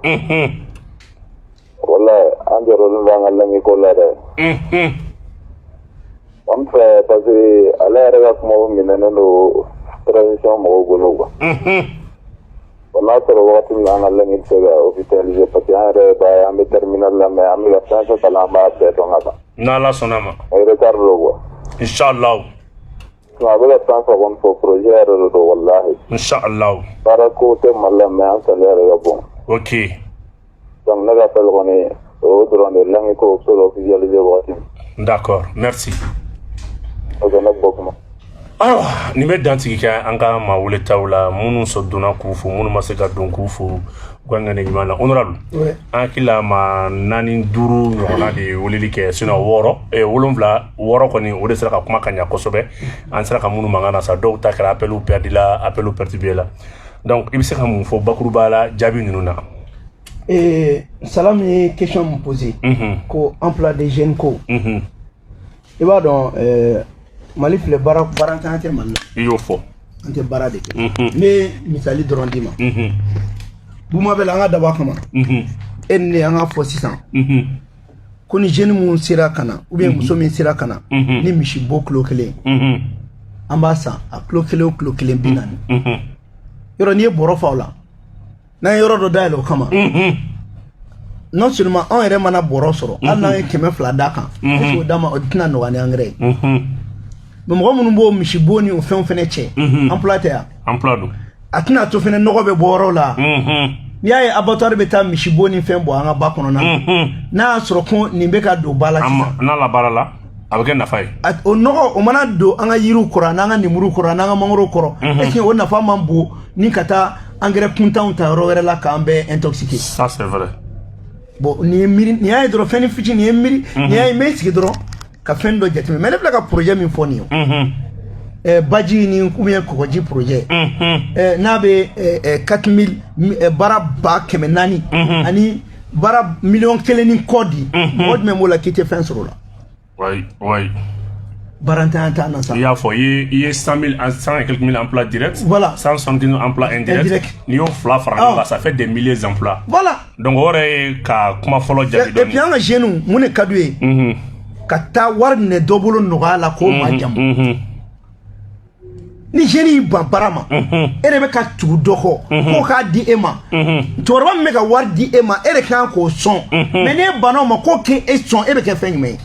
wallahi an jɔrɔlen b'an ka langi ko la dɛ an fɛ parce que ale yɛrɛ ka kuma minɛnen don transition mɔgɔw bolo quoi n'a sɔrɔ wagati min na an ka langi tɛ se ka officialiser parce que an yɛrɛ b'a ye an bɛ terminal la mais an bɛ ka fɛn fɛn kalan an b'a bɛɛ dɔn ka ban n'Ala sɔnna ma retard do quoi inchallah a bɛ ka fɛn fɛn kɔni fɔ projet yɛrɛ de don wallahi inchallah baara ko tɛ Mali la mais an salaire yɛrɛ ka bon ok donc ne ka appel kɔni o dɔrɔn de langi ko bɛ se ka officialiser wagati min D'accord, merci. Alors, ni bɛ dantigi kɛ an ka maa weletaw la minnu sɔn donna k'u fo minnu ma se ka don k'u fo gwangane ɲuman na honorable an hakili la ma 4 5 ɲɔgɔnna de weleli kɛ sinon 7 kɔni o de sera ka kuma ka ɲa kosɛbɛ an sera ka minnu mankan na sa dɔw ta kɛra appel perdu la appel perturbé la donc i bɛ se ka mun fɔ bakuruba la jaabi ninnu na. Salam ye question me poser ko emploi des jeunes ko i b'a dɔn Mali filɛ baara ntanya tɛ Mali la. I y'o fɔ. An tɛ baara de kɛ. N bɛ misali dɔrɔn d'i ma. Buma bɛ la an ka dabɔ a kama. E ni ne an ka fɔ sisan. Ko ni jeune mun sera ka na ou bien muso min sera ka na ni misibo kilo 1 an b'a san a kilo 1 o kilo 1 40. Yɔrɔ n'i ye bɔrɔ fa o la n'an ye yɔrɔ dɔ dayɛlɛ o kama. Non seulement an yɛrɛ mana bɔrɔ sɔrɔ hali n'an ye 200 d'a kan est-ce que o d'a ma o tɛna nɔgɔya ni engrais ye. Mais mɔgɔ minnu b'o misibo ni o fɛnw fɛnɛ cɛ emploi tɛ yan. Emploi don. A tɛna to fɛnɛ nɔgɔ bɛ bɔ yɔrɔ la. N'i y'a ye abattoir bɛ taa misibo ni fɛn bɔ an ka ba kɔnɔna na n'a y'a sɔrɔ ko nin bɛ ka don ba la sisan. N'a labaara la a bɛ kɛ nafa ye. O nɔgɔ o mana don an ka yiriw kɔrɔ n'an ka lemuru kɔrɔ n'an ka mangoro kɔrɔ est-ce que o nafa man bon ni ka taa engrais kuntanw ta yɔrɔ wɛrɛ la k'an bɛɛ intoxiquer. Ça c'est vrai. Bon nin ye miiri nin y'a ye dɔrɔn fɛn fitinin nin ye miiri nin y'a ye n bɛ sigi dɔrɔn ka fɛn dɔ jateminɛ mais ne filɛ ka projet min fɔ nin ye baji ni ou bien kɔgɔji projet n'a bɛ 4000 baara 400,000 ani baara 1,000,000 ni kɔ di mɔgɔ jumɛn b'o la k'i tɛ fɛn sɔrɔ o la. Oui. Baara ntanya t'a na sa. I y'a fɔ i ye 100 et quelques mille emplois directs. Voilà. 170 emplois indirects. N'i y'o fila fara ɲɔgɔn kan ça fait des milliers d'emplois. Voilà. Donc o yɛrɛ ye ka kuma fɔlɔ jaabi dɔɔni. Et puis an ka jeunes mun de ka d'u ye ka taa wari minɛ dɔ bolo nɔgɔya la k'o ma jamu. Ni jeune y'i ban baara ma e de bɛ ka tugu dɔ kɔ k'o k'a di e ma cɛkɔrɔba min bɛ ka wari di e ma e de kan k'o sɔn mais n'e banna o ma k'o k'e sɔn e bɛ kɛ fɛn jumɛn ye.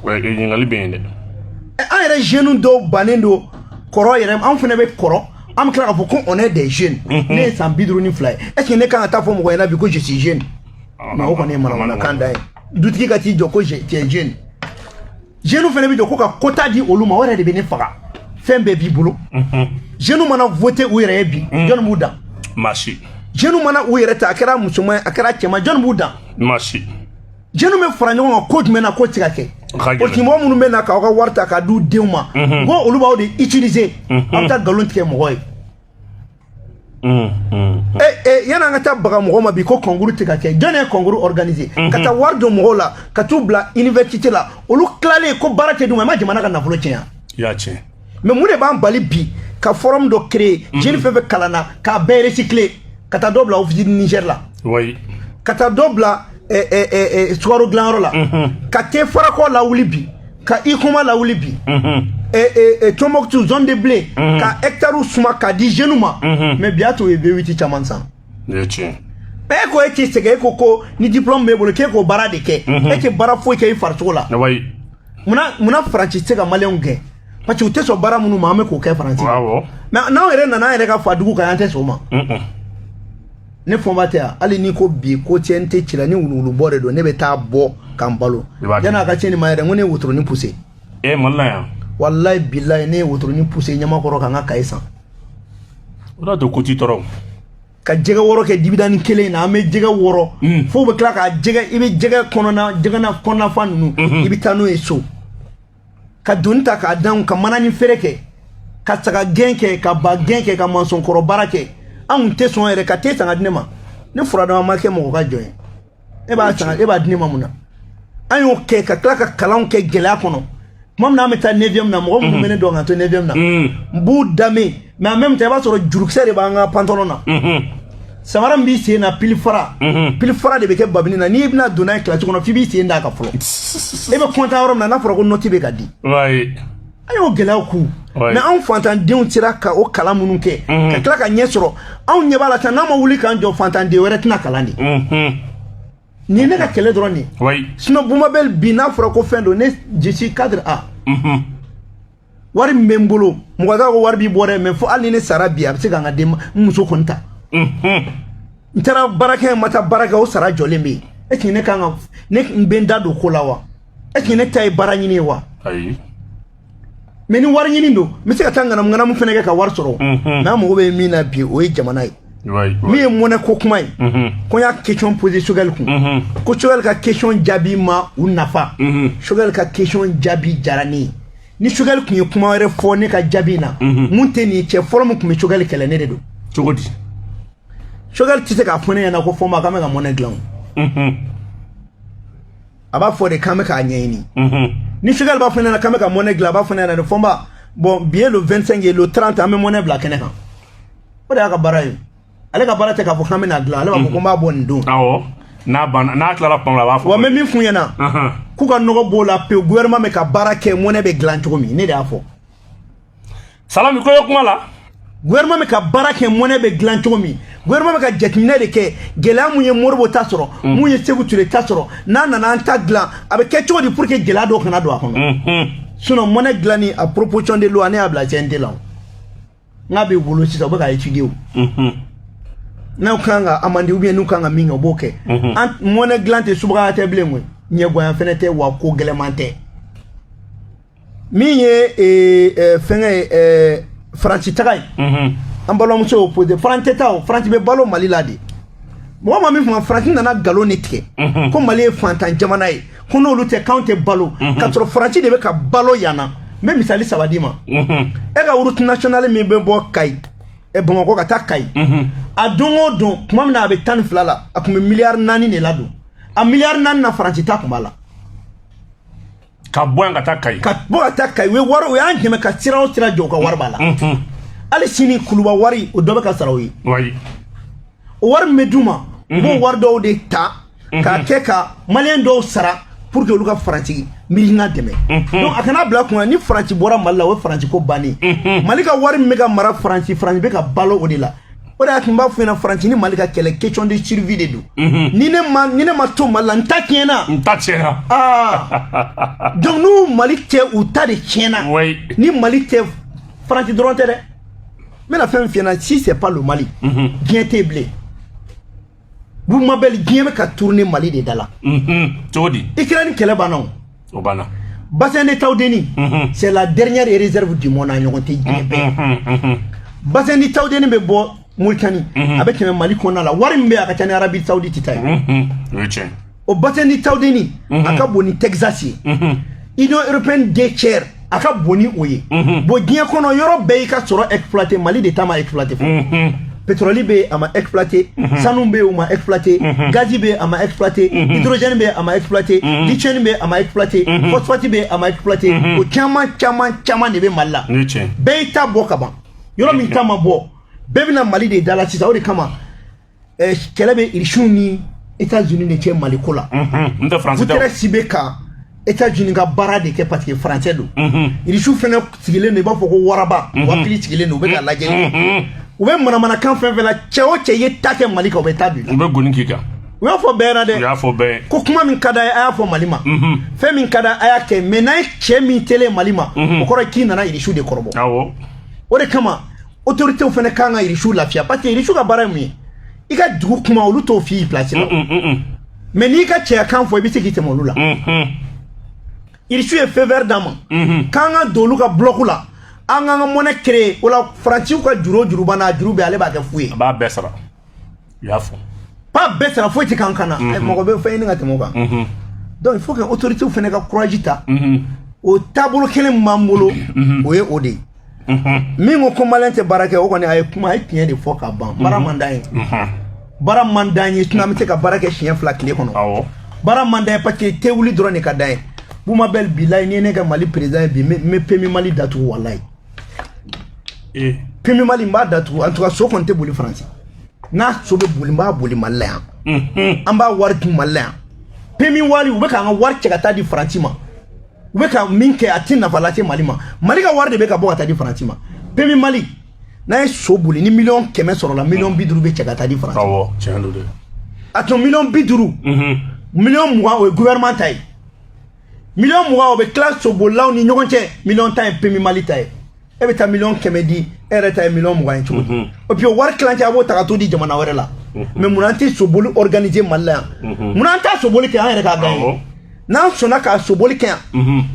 Ɲininkali bɛ yen dɛ. An yɛrɛ jeunes dɔw bannen don kɔrɔ yɛrɛ an fana bɛ kɔrɔ an bɛ tila k'a fɔ ko on est des jeunes ne ye san 52 ye est-ce que ne kan ka taa fɔ mɔgɔ ɲɛna bi ko je suis jeune mais o kɔni ye manamanakan da ye dutigi ka t'i jɔ ko tu es jeune jeunes fana bɛ jɔ ko ka quota di olu ma o yɛrɛ de bɛ ne faga fɛn bɛɛ b'i bolo jeunes mana voter u yɛrɛ ye bi jɔnni b'u dan. Masi. Jeunes mana u yɛrɛ ta a kɛra musoman ye a kɛra cɛman jɔnni b'u dan. Masi. Jeunes bɛ fara ɲɔgɔn kan ko jumɛn na ko tɛ ka kɛ. Politique mɔgɔ minnu bɛ na k'aw ka wari ta k'a d'u denw ma ko olu b'aw de utiliser aw bɛ taa nkalon tigɛ mɔgɔ ye. Yan'an ka taa baga mɔgɔ ma bi ko concours tɛ ka kɛ jɔn ye concours organiser ka taa wari don mɔgɔw la ka t'u bila université la olu tilalen ko baara tɛ d'u ma i ma jamana ka nafolo tiɲɛ yan. I y'a tiɲɛ. Mais mun de b'an bali bi ka forum dɔ créer jeune fɛn fɛn kalan na k'a bɛɛ recycler ka taa dɔ bila office Niger la. Oui. Ka taa dɔ bila sukaro dilanyɔrɔ la ka te farakɔ lawuli bi ka ikoma lawuli bi Tombouctou zone de blé ka hectare suma k'a di jeunes ma mais bi a to ye V8 caman san. Ne tiɲɛ. E ko e tɛ sɛgɛn e ko ni diplôme b'e bolo k'e k'o baara de kɛ e tɛ baara foyi kɛ i farisogo la. Oui. Munna Faransi tɛ se ka maliyɛnw gɛn parce que u tɛ sɔn baara minnu ma an bɛ k'o kɛ Faransi. Mais n'anw yɛrɛ nana an yɛrɛ ka fa dugu kan an tɛ sɔn o ma. Ne fɔnba tɛ yan hali ni ko bi ko tiɲɛ tɛ ci la ni wuluwulubɔ de don ne bɛ taa bɔ k'an balo yanni a ka tiɲɛ nin ma yɛrɛ n ko ne ye wotoronin poussé. Mali la yan. Walayi bilayi ne ye wotoronin poussé ɲamakɔrɔ ka n ka kaye san. O de y'a to ko t'i tɔɔrɔ. Ka jɛgɛ wɔɔrɔ kɛ dibidani kelen in na an bɛ jɛgɛ wɔɔrɔ fo bɛ tila ka jɛgɛ i bɛ jɛgɛ kɔnɔnafan ninnu i bɛ taa n'o ye so ka doni ta k'a dan ka manani feere kɛ ka saga gɛn kɛ ka ba gɛn kɛ ka masɔnkɔrɔ baara kɛ an tun tɛ sɔn yɛrɛ ka te san ka di ne ma ne furadama ma kɛ mɔgɔ ka jɔn ye e b'a san e b'a di ne ma mun na an y'o kɛ ka tila ka kalanw kɛ gɛlɛya kɔnɔ tuma min na an bɛ taa 9e na mɔgɔ minnu bɛ ne dɔn ka to 9e na n b'u danbe mais en même temps i b'a sɔrɔ jurukisɛ de b'an ka pantalon na samara min b'i sen na pili fara de bɛ kɛ babini na n'i bɛna don n'a ye kilasi kɔnɔ f'i b'i sen d'a kan fɔlɔ e bɛ content yɔrɔ min na n'a fɔra ko nɔti bɛ ka di an y'o gɛlɛyaw ku mais anw fantandenw sera ka o kalan minnu kɛ ka tila ka ɲɛ sɔrɔ anw ɲɛ b'a la sisan n'an ma wuli k'an jɔ fantanden wɛrɛ tɛna kalan de nin ne ka kɛlɛ dɔrɔn de sinon Bumabel bi n'a fɔra ko fɛn don ne je suis cadre A wari min bɛ n bolo mɔgɔ t'a ko wari b'i bɔ dɛ mais fo hali ni ne sara bi a bɛ se ka n ka den muso kɔni ta n taara baarakɛ ma taa baara kɛ o sara jɔlen bɛ yen est-ce que ne kan ka ne bɛ n da don ko la wa est-ce que ne taye bara ɲini wa ayi mais ni wari ɲini do me se ka taa ngana mun fene ka wari sɔrɔ mais amogo be min na bi o ye jamana ye mi ye mɔnɛ ko kuma ye ko y'a question posé Choguel kun ko Choguel ka question jaabi ma u nafa Choguel ka question jaabi diyara ne ye ni Choguel kun ye kuma wɛrɛ fɔ ne ka jaabi na mun tɛ nin cɛ fɔlɔ mun kun bɛ Choguel kɛlɛ ne de don cogo di Choguel tɛ se k'a fɔ ne ɲɛna ko fɔ n ma k'an bɛ ka mɔnɛ dilan a b'a fɔ de k'an bɛ k'a ɲɛɲini ni Choguel b'a fɔ ne ɲɛna k'an bɛ ka mɔnɛ dilan a b'a fɔ ne ɲɛna de fɔ n ba bon bi ye le 25 ye le 30 an bɛ mɔnɛ bila kɛnɛ kan o de y'a ka baara ye ale ka baara tɛ k'a fɔ k'an bɛ na dilan ale b'a fɔ ko n b'a bɔ nin don awɔ n'a tilala kuma la a b'a fɔ wa n bɛ min f'u ɲɛna k'u ka nɔgɔ b'o la pewu gouvernement bɛ ka baara kɛ mɔnɛ bɛ dilan cogo min ne de y'a fɔ Salami ko ye kuma la gouvernement bɛ ka baara kɛ mɔnɛ bɛ dilan cogo min gouvernement bɛ ka jateminɛ de kɛ gɛlɛya mun ye Modibo ta sɔrɔ mun ye Sékou Touré ta sɔrɔ n'a nana an ta dilan a bɛ kɛ cogo di pour que gɛlɛya dɔw kana don a kɔnɔ sinon mɔnɛ dilanni a proposition de loi ne y'a bila CNT la n'a bɛ bolo sisan u bɛ ka étudier o n'aw kan ka amandi ou bien n'u kan ka min kɛ o b'o kɛ an mɔnɛ dilan tɛ subaga tɛ bilen koyi ɲɛgoya fɛnɛ tɛ wa ko gɛlɛman tɛ min ye fɛngɛ ye Faransi taga ye an balimamuso y'o posé Faransi tɛ taa o Faransi bɛ balo Mali la de mɔgɔ ma min fɔ Faransi nana nkalon de tigɛ ko Mali ye fantan jamana ye ko n'olu tɛ k'anw tɛ balo k'a sɔrɔ Faransi de bɛ ka balo yan na n bɛ misali saba d'i ma e ka route nationale min bɛ bɔ Kayi Bamakɔ ka taa Kayi a don o don tuma min na a bɛ 12 la a tun bɛ miliyari 4 de ladon a miliyari 4 na Faransi ta tun b'a la ka bɔ yan ka taa Kayi ka bɔ ka taa Kayi u ye wari u y'an dɛmɛ ka sira o sira jɔ u ka wari b'a la hali sini Kuluba wari o dɔ bɛ ka sara o ye o wari min bɛ d'u ma u b'o wari dɔw de ta k'a kɛ ka maliyɛn dɔw sara pour que olu ka Faransi miliyɔn dɛmɛ donc a kana bila kunna ni Faransi bɔra Mali la o ye Faransi ko bannen Mali ka wari min bɛ ka mara Faransi bɛ ka balo o de la o de y'a tun b'a fɔ ɲɛna Faransi ni Mali ka kɛlɛ question de survie de don ni ne ma to Mali la n ta tiɲɛna donc n'u Mali tɛ u ta de tiɲɛna ni Mali tɛ Faransi dɔrɔn tɛ dɛ n bɛna fɛn min f'i ɲɛna si c'est pas le Mali diɲɛ tɛ bilen vous m'appelez diɲɛ bɛ ka tourner Mali de da la cogo di Ukraine kɛlɛ banna o banna bassin de Taoudeni c'est la dernière réserve du monde a ɲɔgɔn tɛ diɲɛ bɛɛ bassin de Taoudeni bɛ bɔ Mauritanie a bɛ tɛmɛ Mali kɔnɔna la wari min bɛ a ka ca ni Arabie Saoudite ta ye o bassin de Taoudeni a ka bon ni Texas ye Union européenne deux tiers a ka bon ni o ye bon diɲɛ kɔnɔ yɔrɔ bɛɛ y'i ka sɔrɔ exploité Mali de ta ma exploité fɔ pétrole bɛ a ma exploité sanu bɛ o ma exploité gazi bɛ a ma exploité hydrogène bɛ a ma exploité lithium bɛ a ma exploité phosphate bɛ a ma exploité o caman de bɛ Mali la bɛɛ y'i ta bɔ ka ban yɔrɔ min ta ma bɔ bɛɛ bɛna Mali de da la sisan o de kama kɛlɛ bɛ Irisiw ni États-Unis de cɛ Mali ko la Guterres bɛ ka États-Unis ka baara de kɛ parce que français don Irisiw fɛnɛ sigilen don i b'a fɔ ko waraba wakili sigilen don u bɛ ka lajɛ u bɛ manamanakan fɛn fɛn la cɛ o cɛ ye ta kɛ Mali kan u bɛ taa bi u bɛ goni k'i kan u y'a fɔ bɛɛ na dɛ u y'a fɔ bɛɛ ko kuma min ka d'a ye a y'a fɔ Mali ma fɛn min ka d'a a y'a kɛ mais n'a ye cɛ min telen Mali ma o kɔrɔ ye k'i nana Irisiw de kɔrɔbɔ o de kama autorités fɛnɛ kan ka Irisiw lafiya parce que Irisiw ka baara ye mun ye i ka dugu kuma olu t'o f'i place la mais n'i ka cɛyakan fɔ i bɛ se k'i tɛmɛ olu la Irisiw ye feu vert d'an ma k'an ka don olu ka bloc la an k'an ka monnaie créer o la Faransiw ka juru banna juru bɛ ale b'a kɛ fu ye a b'a bɛɛ sara u y'a fɔ pas bɛɛ sara foyi tɛ k'an kan na mɔgɔ bɛ fɛn ɲini ka tɛmɛ o kan donc il faut que autorités fɛnɛ ka courage ta o taabolo kelen min b'an bolo o ye o de ye min ko maliyɛn tɛ baara kɛ o kɔni a ye kuma a ye tiɲɛ de fɔ ka ban baara man d'an ye baara man d'an ye sinon an bɛ se ka baara kɛ siɲɛ 2 tile kɔnɔ baara man d'an ye parce que tɛ wuli dɔrɔn de ka d'an ye Boumabel bilayi ni ne ka Mali président bi me Pemi Mali datugu wallahi Pemi Mali m'a datugu en tout cas so kɔni tɛ boli Faransi n'a so bɛ boli n b'a boli Mali la yan an b'a wari dun Mali la yan Pemi wari u bɛ k'an ka wari cɛ ka taa di Faransi ma u bɛ ka min kɛ a tɛ nafa lase Mali ma Mali ka wari de bɛ ka bɔ ka taa di Faransi ma Pemi Mali n'a ye so boli ni miliyɔn 100 sɔrɔla miliyɔn 50 bɛ cɛ ka taa di Faransi awɔ tiɲɛ don dɛ a tun miliyɔn 50 miliyɔn 20 o ye gouvernement ta ye miliyɔn 20 o bɛ tila sobolilaw ni ɲɔgɔn cɛ miliyɔn 10 ye Pemi Mali ta ye e bɛ taa miliyɔn 100 di e yɛrɛ ta ye miliyɔn 20 ye cogo di et puis o wari tilancɛ a b'o ta ka t'o di jamana wɛrɛ la mais mun na an tɛ soboli organiser Mali la yan mun na an t'a soboli kɛ an yɛrɛ k'a gagner n'an sɔnna k'a soboli kɛ yan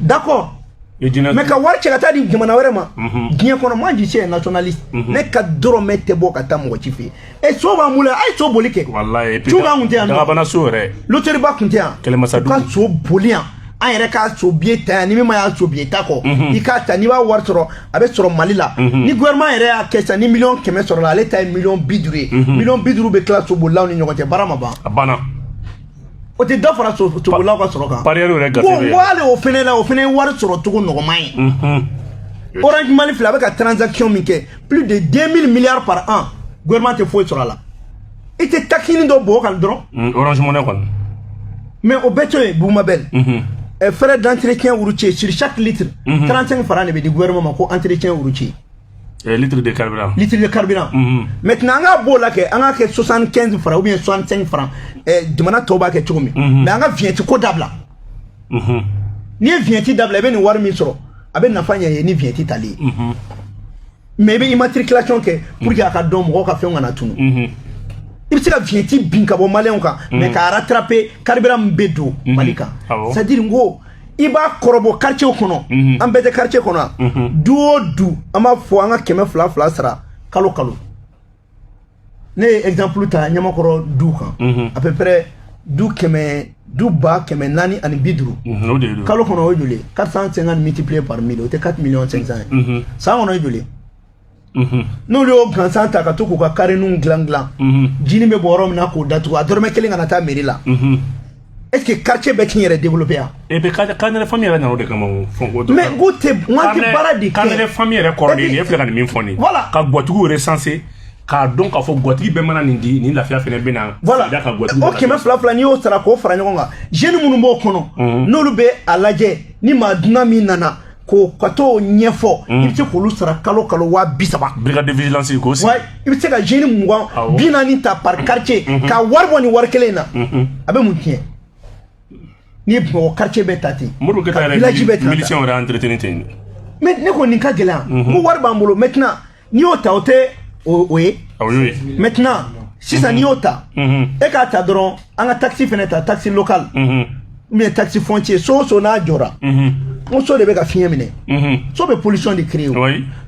d'accord mais ka wari cɛ ka taa di jamana wɛrɛ ma diɲɛ kɔnɔ moi je suis un nationaliste ne ka dɔrɔmɛ tɛ bɔ ka taa mɔgɔ ci fɛ yen et so b'an bolo a ye so boli kɛ su b'an kun tɛ yan dagabana so yɛrɛ loterie ba kun tɛ yan kɛlɛmasa ka so boli yan an yɛrɛ ka so billet ta yan ni min ma y'a so billet ta kɔ i k'a ta n'i b'a wari sɔrɔ a bɛ sɔrɔ Mali la ni gouvernement yɛrɛ y'a kɛ sisan ni 100 000 sɔrɔla ale ta ye 50 000 ye 50 000 bɛ tila so bolilaw ni ɲɔgɔn cɛ baara ma ban a banna o tɛ dɔ fara so bolilaw ka sɔrɔ kan parieur yɛrɛ gafe bɛ ko hali o fɛnɛ la o fɛnɛ ye wari sɔrɔ cogo nɔgɔman ye Orange Mali filɛ a bɛ ka transaction min kɛ plus de 2000 milliards par an gouvernement tɛ foyi sɔrɔ a la i tɛ taxini dɔ bɔ o kan dɔrɔn Orange Money kɔni mais au bɛɛ to yen Boumabel frais d'entretien routier sur chaque litre 35 francs de bɛ di gouvernement ma ko entretien routier litre de carburant maintenant an ka b'o la kɛ an ka kɛ 75 francs ou bien 65 francs jamana tɔw b'a kɛ cogo min mais an ka vignette ko dabila n'i ye vignette dabila i bɛ nin wari min sɔrɔ a bɛ nafa ɲɛ ye ni vignette tali ye mais i bɛ immatriculation kɛ pour que a ka dɔn mɔgɔw ka fɛnw kana tunu i bɛ se ka vignette bin ka bɔ maliyɛnw kan mais k'a rattraper carburant min bɛ don Mali kan c'est à dire n ko i b'a kɔrɔbɔ quartier kɔnɔ an bɛɛ tɛ quartier kɔnɔ du o du an b'a fɔ an ka 200 sara kalo kalo ne ye exemple ta Ɲamakɔrɔ du kan à peu près du 450 kalo kɔnɔ o ye joli 450 multiplié par 1000 o tɛ 4 500 000 ye san kɔnɔ o ye joli n'olu y'o gansan ta ka to k'u ka kareninw dilan jini bɛ bɔ yɔrɔ min na k'o datugu a dɔrɔmɛ 1 kana taa mairie la est-ce que quartier bɛ k'i yɛrɛ développer yan et puis Kanɛrɛ famille yɛrɛ nana o de kama mais n ko tɛ baara de kɛ Kanɛrɛ famille yɛrɛ kɔrɔ de ye nin ye filɛ ka nin min fɔ nin voilà ka guwatigiw recenser k'a dɔn k'a fɔ guwatigi bɛɛ mana nin di nin lafiya fɛnɛ bɛ na voilà o 200 n'i y'o sara k'o fara ɲɔgɔn kan jeunes minnu b'o kɔnɔ n'olu bɛ a lajɛ ni maa dunan min nana ko ka t'o ɲɛfɔ i bɛ se k'olu sara kalo 30,000 brigade de vigilance k'o sigi i bɛ se ka jeune 20 40 ta par quartier ka wari bɔ nin wari kelen in na a bɛ mun tiɲɛ ni mɔgɔ quartier bɛ ta ten Modibo Keyita yɛrɛ miliciens yɛrɛ entretenu ten mais ne ko nin ka gɛlɛn ko wari b'an bolo maintenant n'i y'o ta o tɛ o ye maintenant sisan n'i y'o ta e k'a ta dɔrɔn an ka taxi fɛnɛ ta taxi local ou bien taxi foncier so o so n'a jɔra n so de bɛ ka fiɲɛ minɛ so bɛ pollution de créer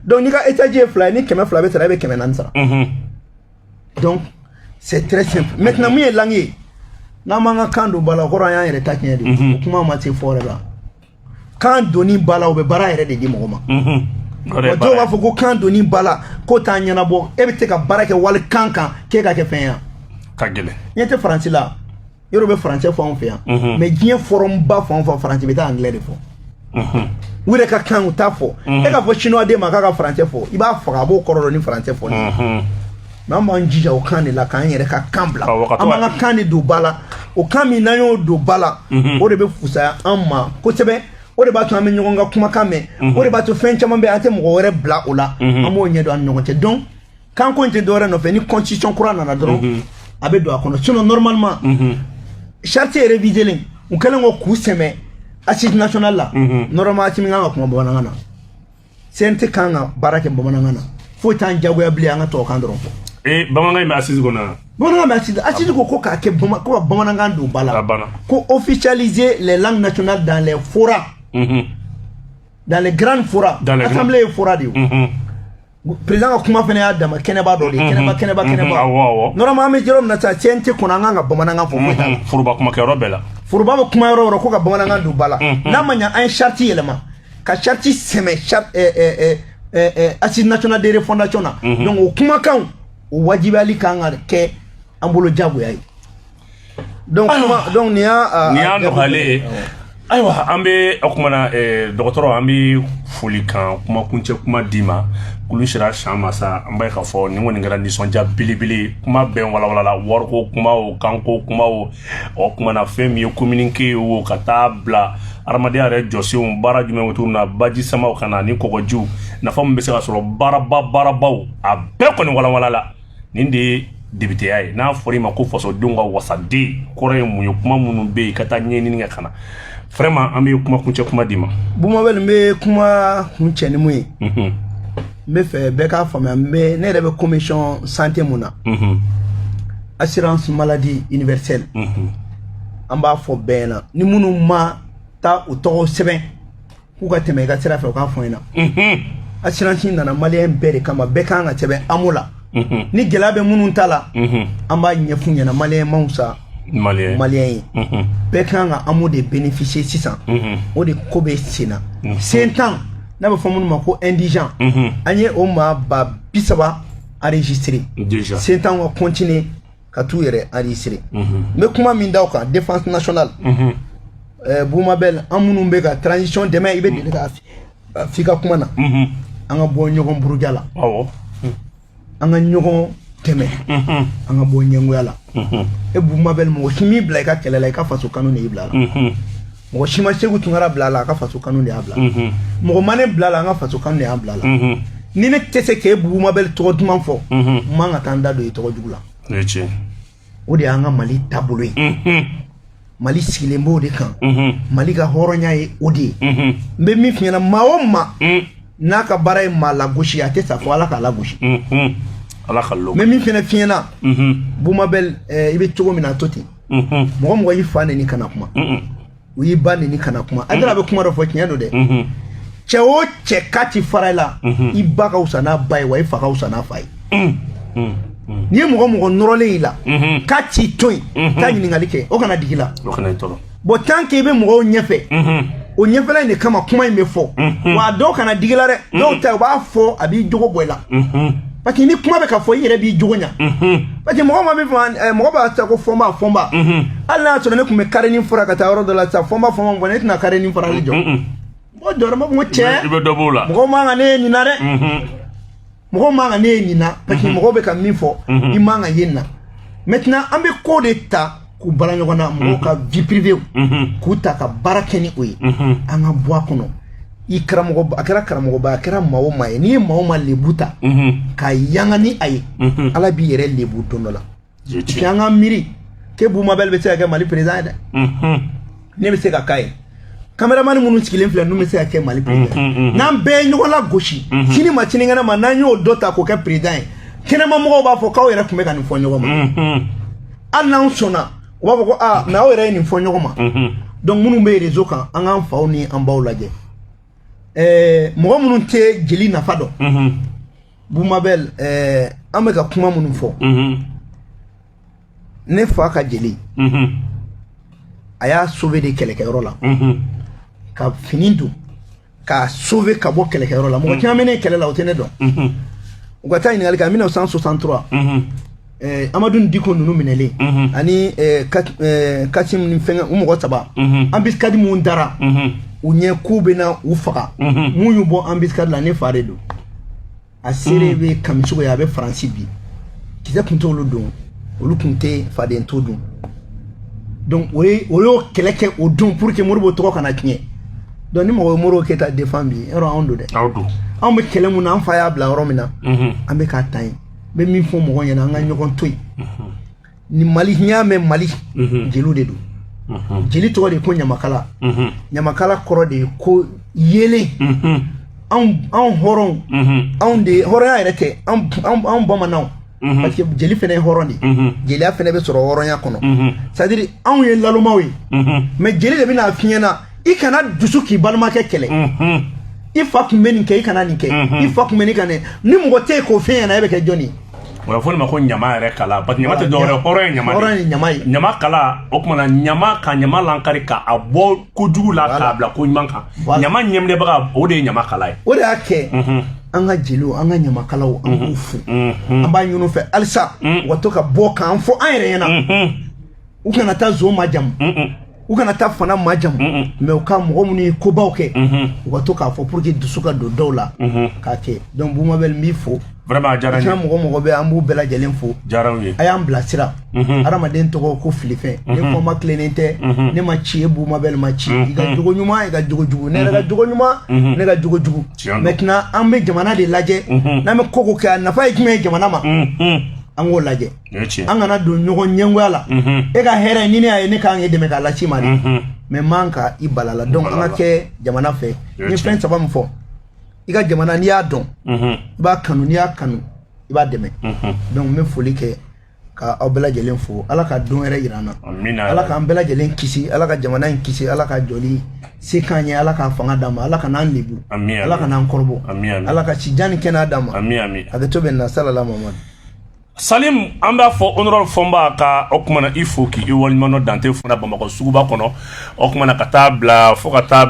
donc n'i ka étage ye 2 ye ni 200 bɛ sara e bɛ 400 sara donc c'est très simple maintenant mun ye langue ye n'an m'an ka kan don ba la o kɔrɔ an y'an yɛrɛ ta tiɲɛ de o kuma ma se fɔ yɛrɛ la kan donni ba la o bɛ baara yɛrɛ de di mɔgɔ ma dɔw b'a fɔ ko kan donni ba la k'o t'a ɲɛnabɔ e bɛ se ka baara kɛ wali kan kan k'e ka kɛ fɛn yan ka gɛlɛn ɲɛ tɛ faransi la yɔrɔ bɛ faransɛ fɔ anw fɛ yan mais diɲɛ forum ba fan o fan faransi bɛ taa anglais de fɔ u yɛrɛ ka kan u t'a fɔ e ka fɔ chinois den ma k'a ka faransɛ fɔ i b'a faga a b'o kɔrɔ dɔn ni faransɛ fɔ mais an b'an jija o kan de la k'an yɛrɛ ka kan bila an b'an ka kan de don ba la o kan min n'an y'o don ba la o de bɛ fusaya an ma kosɛbɛ o de b'a to an bɛ ɲɔgɔn ka kumakan mɛn o de b'a to fɛn caman bɛ an tɛ mɔgɔ wɛrɛ bila o la an b'o ɲɛdɔn an ni ɲɔgɔn cɛ donc kan ko in tɛ dɔwɛrɛ nɔfɛ ni constitution kura nana dɔrɔn a bɛ don a kɔnɔ sinon normalement charte yɛrɛ révisé len u kɛlen ko k'u sɛmɛ assise nationale la normalement Assimi kan ka kuma bamanankan na CNT kan ka baara kɛ bamanankan na foyi t'an jagoya bilen an ka tubabukan dɔrɔn fɔ bamanankan in bɛ assise kɔnɔ bamanankan bɛ assise ko k'a kɛ ko ka bamanankan don ba la ko officialiser les langues nationales dans les forats dans les grands forats assemblée ye fora de ye président ka kuma fɛnɛ y'a dama kɛnɛba dɔ de ye kɛnɛba normalement an bɛ yɔrɔ min na sisan CNT kɔnɔ an kan ka bamanankan fɔ foyi t'a la foroba kumakɛyɔrɔ bɛɛ la foroba bɛ kuma yɔrɔ o yɔrɔ ko ka bamanankan don ba la n'a ma ɲɛ an ye charte yɛlɛma ka charte sɛmɛ assise nationale de refondation na donc o kumakanw o wajibiyali kan ka kɛ an bolo jagoya ye donc nin y'a nɔgɔyalen ye ayiwa an bɛ o kumana dɔgɔtɔrɔ an bɛ foli kan kuma kuncɛ kuma d'i ma kulu sera san ma sa an b'a ye k'a fɔ nin kɔni kɛra nisɔndiya belebele kuma bɛɛ walawalala wariko kuma o kanko kuma o kumana fɛn min ye communiqué ye o ka taa bila adamadenya yɛrɛ jɔsenw baara jumɛn cogo min na baji samaw ka na ni kɔgɔjiw nafa min bɛ se ka sɔrɔ baarabaw a bɛɛ kɔni walawalala nin de ye debiteya ye n'a fɔra i ma ko fasodenw ka wasaden kɔrɔ ye mun ye kuma minnu bɛ yen ka taa ɲɛɲini kɛ ka na vraiment an bɛ kuma kuncɛ kuma d'i ma Boumabel n bɛ kuma kuncɛ ni mun ye n bɛ fɛ bɛɛ k'a faamuya ne yɛrɛ bɛ commission santé mun na assurance maladie universelle an b'a fɔ bɛɛ na ni minnu ma taa u tɔgɔ sɛbɛn k'u ka tɛmɛ i ka sira fɛ u k'a fɔ n ɲɛna assurance nana maliyɛn bɛɛ de kama bɛɛ kan ka sɛbɛn AMO la ni gɛlɛya bɛ minnu ta la an b'a ɲɛf'u ɲɛna maliyɛn maw sa maliyɛn ye bɛɛ kan ka AMO de bénéficier sisan o de ko bɛ sen na sen tan n'a bɛ fɔ minnu ma ko indigent an ye o maa ba 30 enregistré sen tan ka continuer ka t'u yɛrɛ enregistré n bɛ kuma min da o kan défense nationale Boumabel an minnu bɛ ka transition dɛmɛ i bɛ deli ka f'i ka kuma na an ka bɔ ɲɔgɔn buruja la an ka ɲɔgɔn tɛmɛ an ka bɔ ɲɛngoya la e Boumabel mɔgɔ si m'i bila i ka kɛlɛ la i ka faso kanu de y'i bila la mɔgɔ si ma Segu Tunkara bila la a ka faso kanu de y'a bila mɔgɔ ma ne bila la an ka faso kanu de y'a bila la ni ne tɛ se k'e Boumabel tɔgɔ duman fɔ n man ka taa n da don i tɔgɔ jugu la o de y'an ka Mali taabolo ye Mali sigilen b'o de kan Mali ka hɔrɔnya ye o de ye n bɛ min f'i ɲɛna maa o maa n'a ka baara ye maa lagosi a tɛ sa fɔ Ala k'a lagosi Ala ka lo n bɛ min fɛnɛ f'i ɲɛna Boumabel i bɛ cogo min na a to ten mɔgɔ mɔgɔ y'i fa neni kana kuma u y'i ba neni kana kuma a dara a bɛ kuma dɔ fɔ tiɲɛ don dɛ cɛ o cɛ k'a ti fara i la i ba ka wusa n'a ba ye wa i fa ka wusa n'a fa ye n'i ye mɔgɔ mɔgɔ nɔrɔlen y'i la k'a t'i to yen taa ɲininkali kɛ o kana digi la bon tant que i bɛ mɔgɔw ɲɛfɛ o ɲɛfɛla in de kama kuma in bɛ fɔ wa dɔw kana digi la dɛ dɔw ta u b'a fɔ a b'i jogo bɔ i la parce que ni kuma bɛ ka fɔ i yɛrɛ b'i jogo ɲa parce que mɔgɔ ma min fɔ mɔgɔ b'a ta ko fɔnba hali n'a sɔrɔ ne tun bɛ kare ni fɔra ka taa yɔrɔ dɔ la sisan fɔnba fɔ ne tɛna kare ni fɔra ale jɔ mɔgɔ jɔyɔrɔ ma ko cɛ mɔgɔ man kan ne ye nin na dɛ mɔgɔ man kan ne ye nin na parce que mɔgɔ bɛ ka min fɔ i man kan ye nin na maintenant an bɛ ko de ta k'u bala ɲɔgɔn na mɔgɔw ka vie privée k'u ta ka baara kɛ ni o ye an ka bɔ a kɔnɔ i karamɔgɔ a kɛra karamɔgɔba a kɛra maa o maa ye n'i ye maa o maa lebu ta ka yanga ni a ye Ala b'i yɛrɛ lebu don dɔ la puis an ka miiri k'e Boumabel bɛ se ka kɛ Mali président ye dɛ ne bɛ se ka k'a ye caméraman minnu sigilen filɛ n'u bɛ se ka kɛ Mali président n'an bɛɛ ye ɲɔgɔn lagosi sini ma sinikɛnɛ ma n'an y'o dɔ ta k'o kɛ président ye kɛnɛma mɔgɔw b'a fɔ k'aw yɛrɛ tun bɛ ka nin fɔ ɲɔgɔn ma hali n'anw sɔnna u b'a fɔ ko mais aw yɛrɛ ye nin fɔ ɲɔgɔn ma donc minnu bɛ réseau kan an k'an faw ni an baw lajɛ mɔgɔ minnu tɛ jeli nafa dɔn Boumabel an bɛ ka kuma minnu fɔ ne fa ka jeli a y'a sauver de kɛlɛkɛyɔrɔ la ka fini don k'a sauver ka bɔ kɛlɛkɛyɔrɔ la mɔgɔ caman bɛ ne kɛlɛ la o tɛ ne dɔn u ka taa ɲininkali kɛ 1963 Amadou Diko ninnu minɛlen ani Kasim ni fɛngɛ u mɔgɔ 3 embuscade mun dara u ɲɛ k'u bɛna u faga mun y'u bɔ embuscade la ne fa de don a seere bɛ Kamisogo ye a bɛ Faransi bi kisɛ kun t'olu don olu kun tɛ faden to dun donc o y'o kɛlɛ kɛ o don pour que Moribo tɔgɔ kana tiɲɛ donc ni mɔgɔ ye Moribo Keyita défend bi yɔrɔ anw don dɛ anw bɛ kɛlɛ mun na an fa y'a bila yɔrɔ min na an bɛ k'a ta yen n bɛ min fɔ mɔgɔ ɲɛna an ka ɲɔgɔn to yen ni Mali n'i y'a mɛn Mali jeliw de don jeli tɔgɔ de ye ko ɲamakala ɲamakala kɔrɔ de ye ko yeelen anw hɔrɔnw anw de hɔrɔnya yɛrɛ tɛ anw bamananw parce que jeli fɛnɛ ye hɔrɔn de jeliya fɛnɛ bɛ sɔrɔ hɔrɔnya kɔnɔ c'est à dire anw ye lalumaw ye mais jeli de bɛna f'i ɲɛna i kana dusu k'i balimakɛ kɛlɛ i fa kun bɛ nin kɛ i kana nin kɛ i fa kun bɛ nin ka nin ni mɔgɔ tɛ yen k'o fɛn ɲɛna e bɛ kɛ jɔn ye o bɛ fɔ nin ma ko ɲama yɛrɛ kala parce que ɲama tɛ dɔwɛrɛ hɔrɔn ye ɲama ye ɲama kala o tuma na ɲama ka ɲama lankari k'a bɔ kojugu la k'a bila ko ɲuman kan ɲama ɲɛminɛbaga o de ye ɲama kala ye o de y'a kɛ an ka jeliw an ka ɲamakalaw an b'u fo an b'a ɲini u fɛ halisa u ka to ka bɔ k'an fɔ an yɛrɛ ɲɛna u kana taa zo majamu u kana taa fana majamu mais u ka mɔgɔ minnu ye kobaw kɛ u ka to k'a fɔ pour que dusu ka don dɔw la k'a kɛ donc Boumabel n b'i fo vraiment a diyara n ye mɔgɔ bɛ an b'u bɛɛ lajɛlen fo diyara n ye a y'an bilasira hadamaden tɔgɔ ko filifɛn ne fɔ ma tilennen tɛ ne ma ci ye Boumabel ma ci i ka jogo ɲuman i ka jogo jugu ne yɛrɛ ka jogo ɲuman ne ka jogo jugu maintenant an bɛ jamana de lajɛ n'an bɛ ko kɛ a nafa ye jumɛn ye jamana ma an k'o lajɛ an kana don ɲɔgɔn ɲɛngoya la e ka hɛrɛ ni ne y'a ye ne k'an ye dɛmɛ k'a lasi ma de mais man ka i bala la donc an ka kɛ jamana fɛ n ye fɛn 3 min fɔ i ka jamana n'i y'a dɔn i b'a kanu n'i y'a kanu i b'a dɛmɛ donc n bɛ foli kɛ ka aw bɛɛ lajɛlen fo ala ka don yɛrɛ yirana ala k'an bɛɛ lajɛlen kisi ala ka jamana in kisi ala ka jɔli se k'an ye ala ka fanga d'a ma ala ka n'an lebu ala ka n'an kɔrɔbɔ ala ka sijan ni kɛnɛya d'a ma a bɛ to bɛ na salala mamadu Salim an b'a fɔ honorable Fɔnba ka o kumana i fo k'i waliɲuman dɔ Dante fana Bamakɔ suguba kɔnɔ o kumana ka taa bila fo ka taa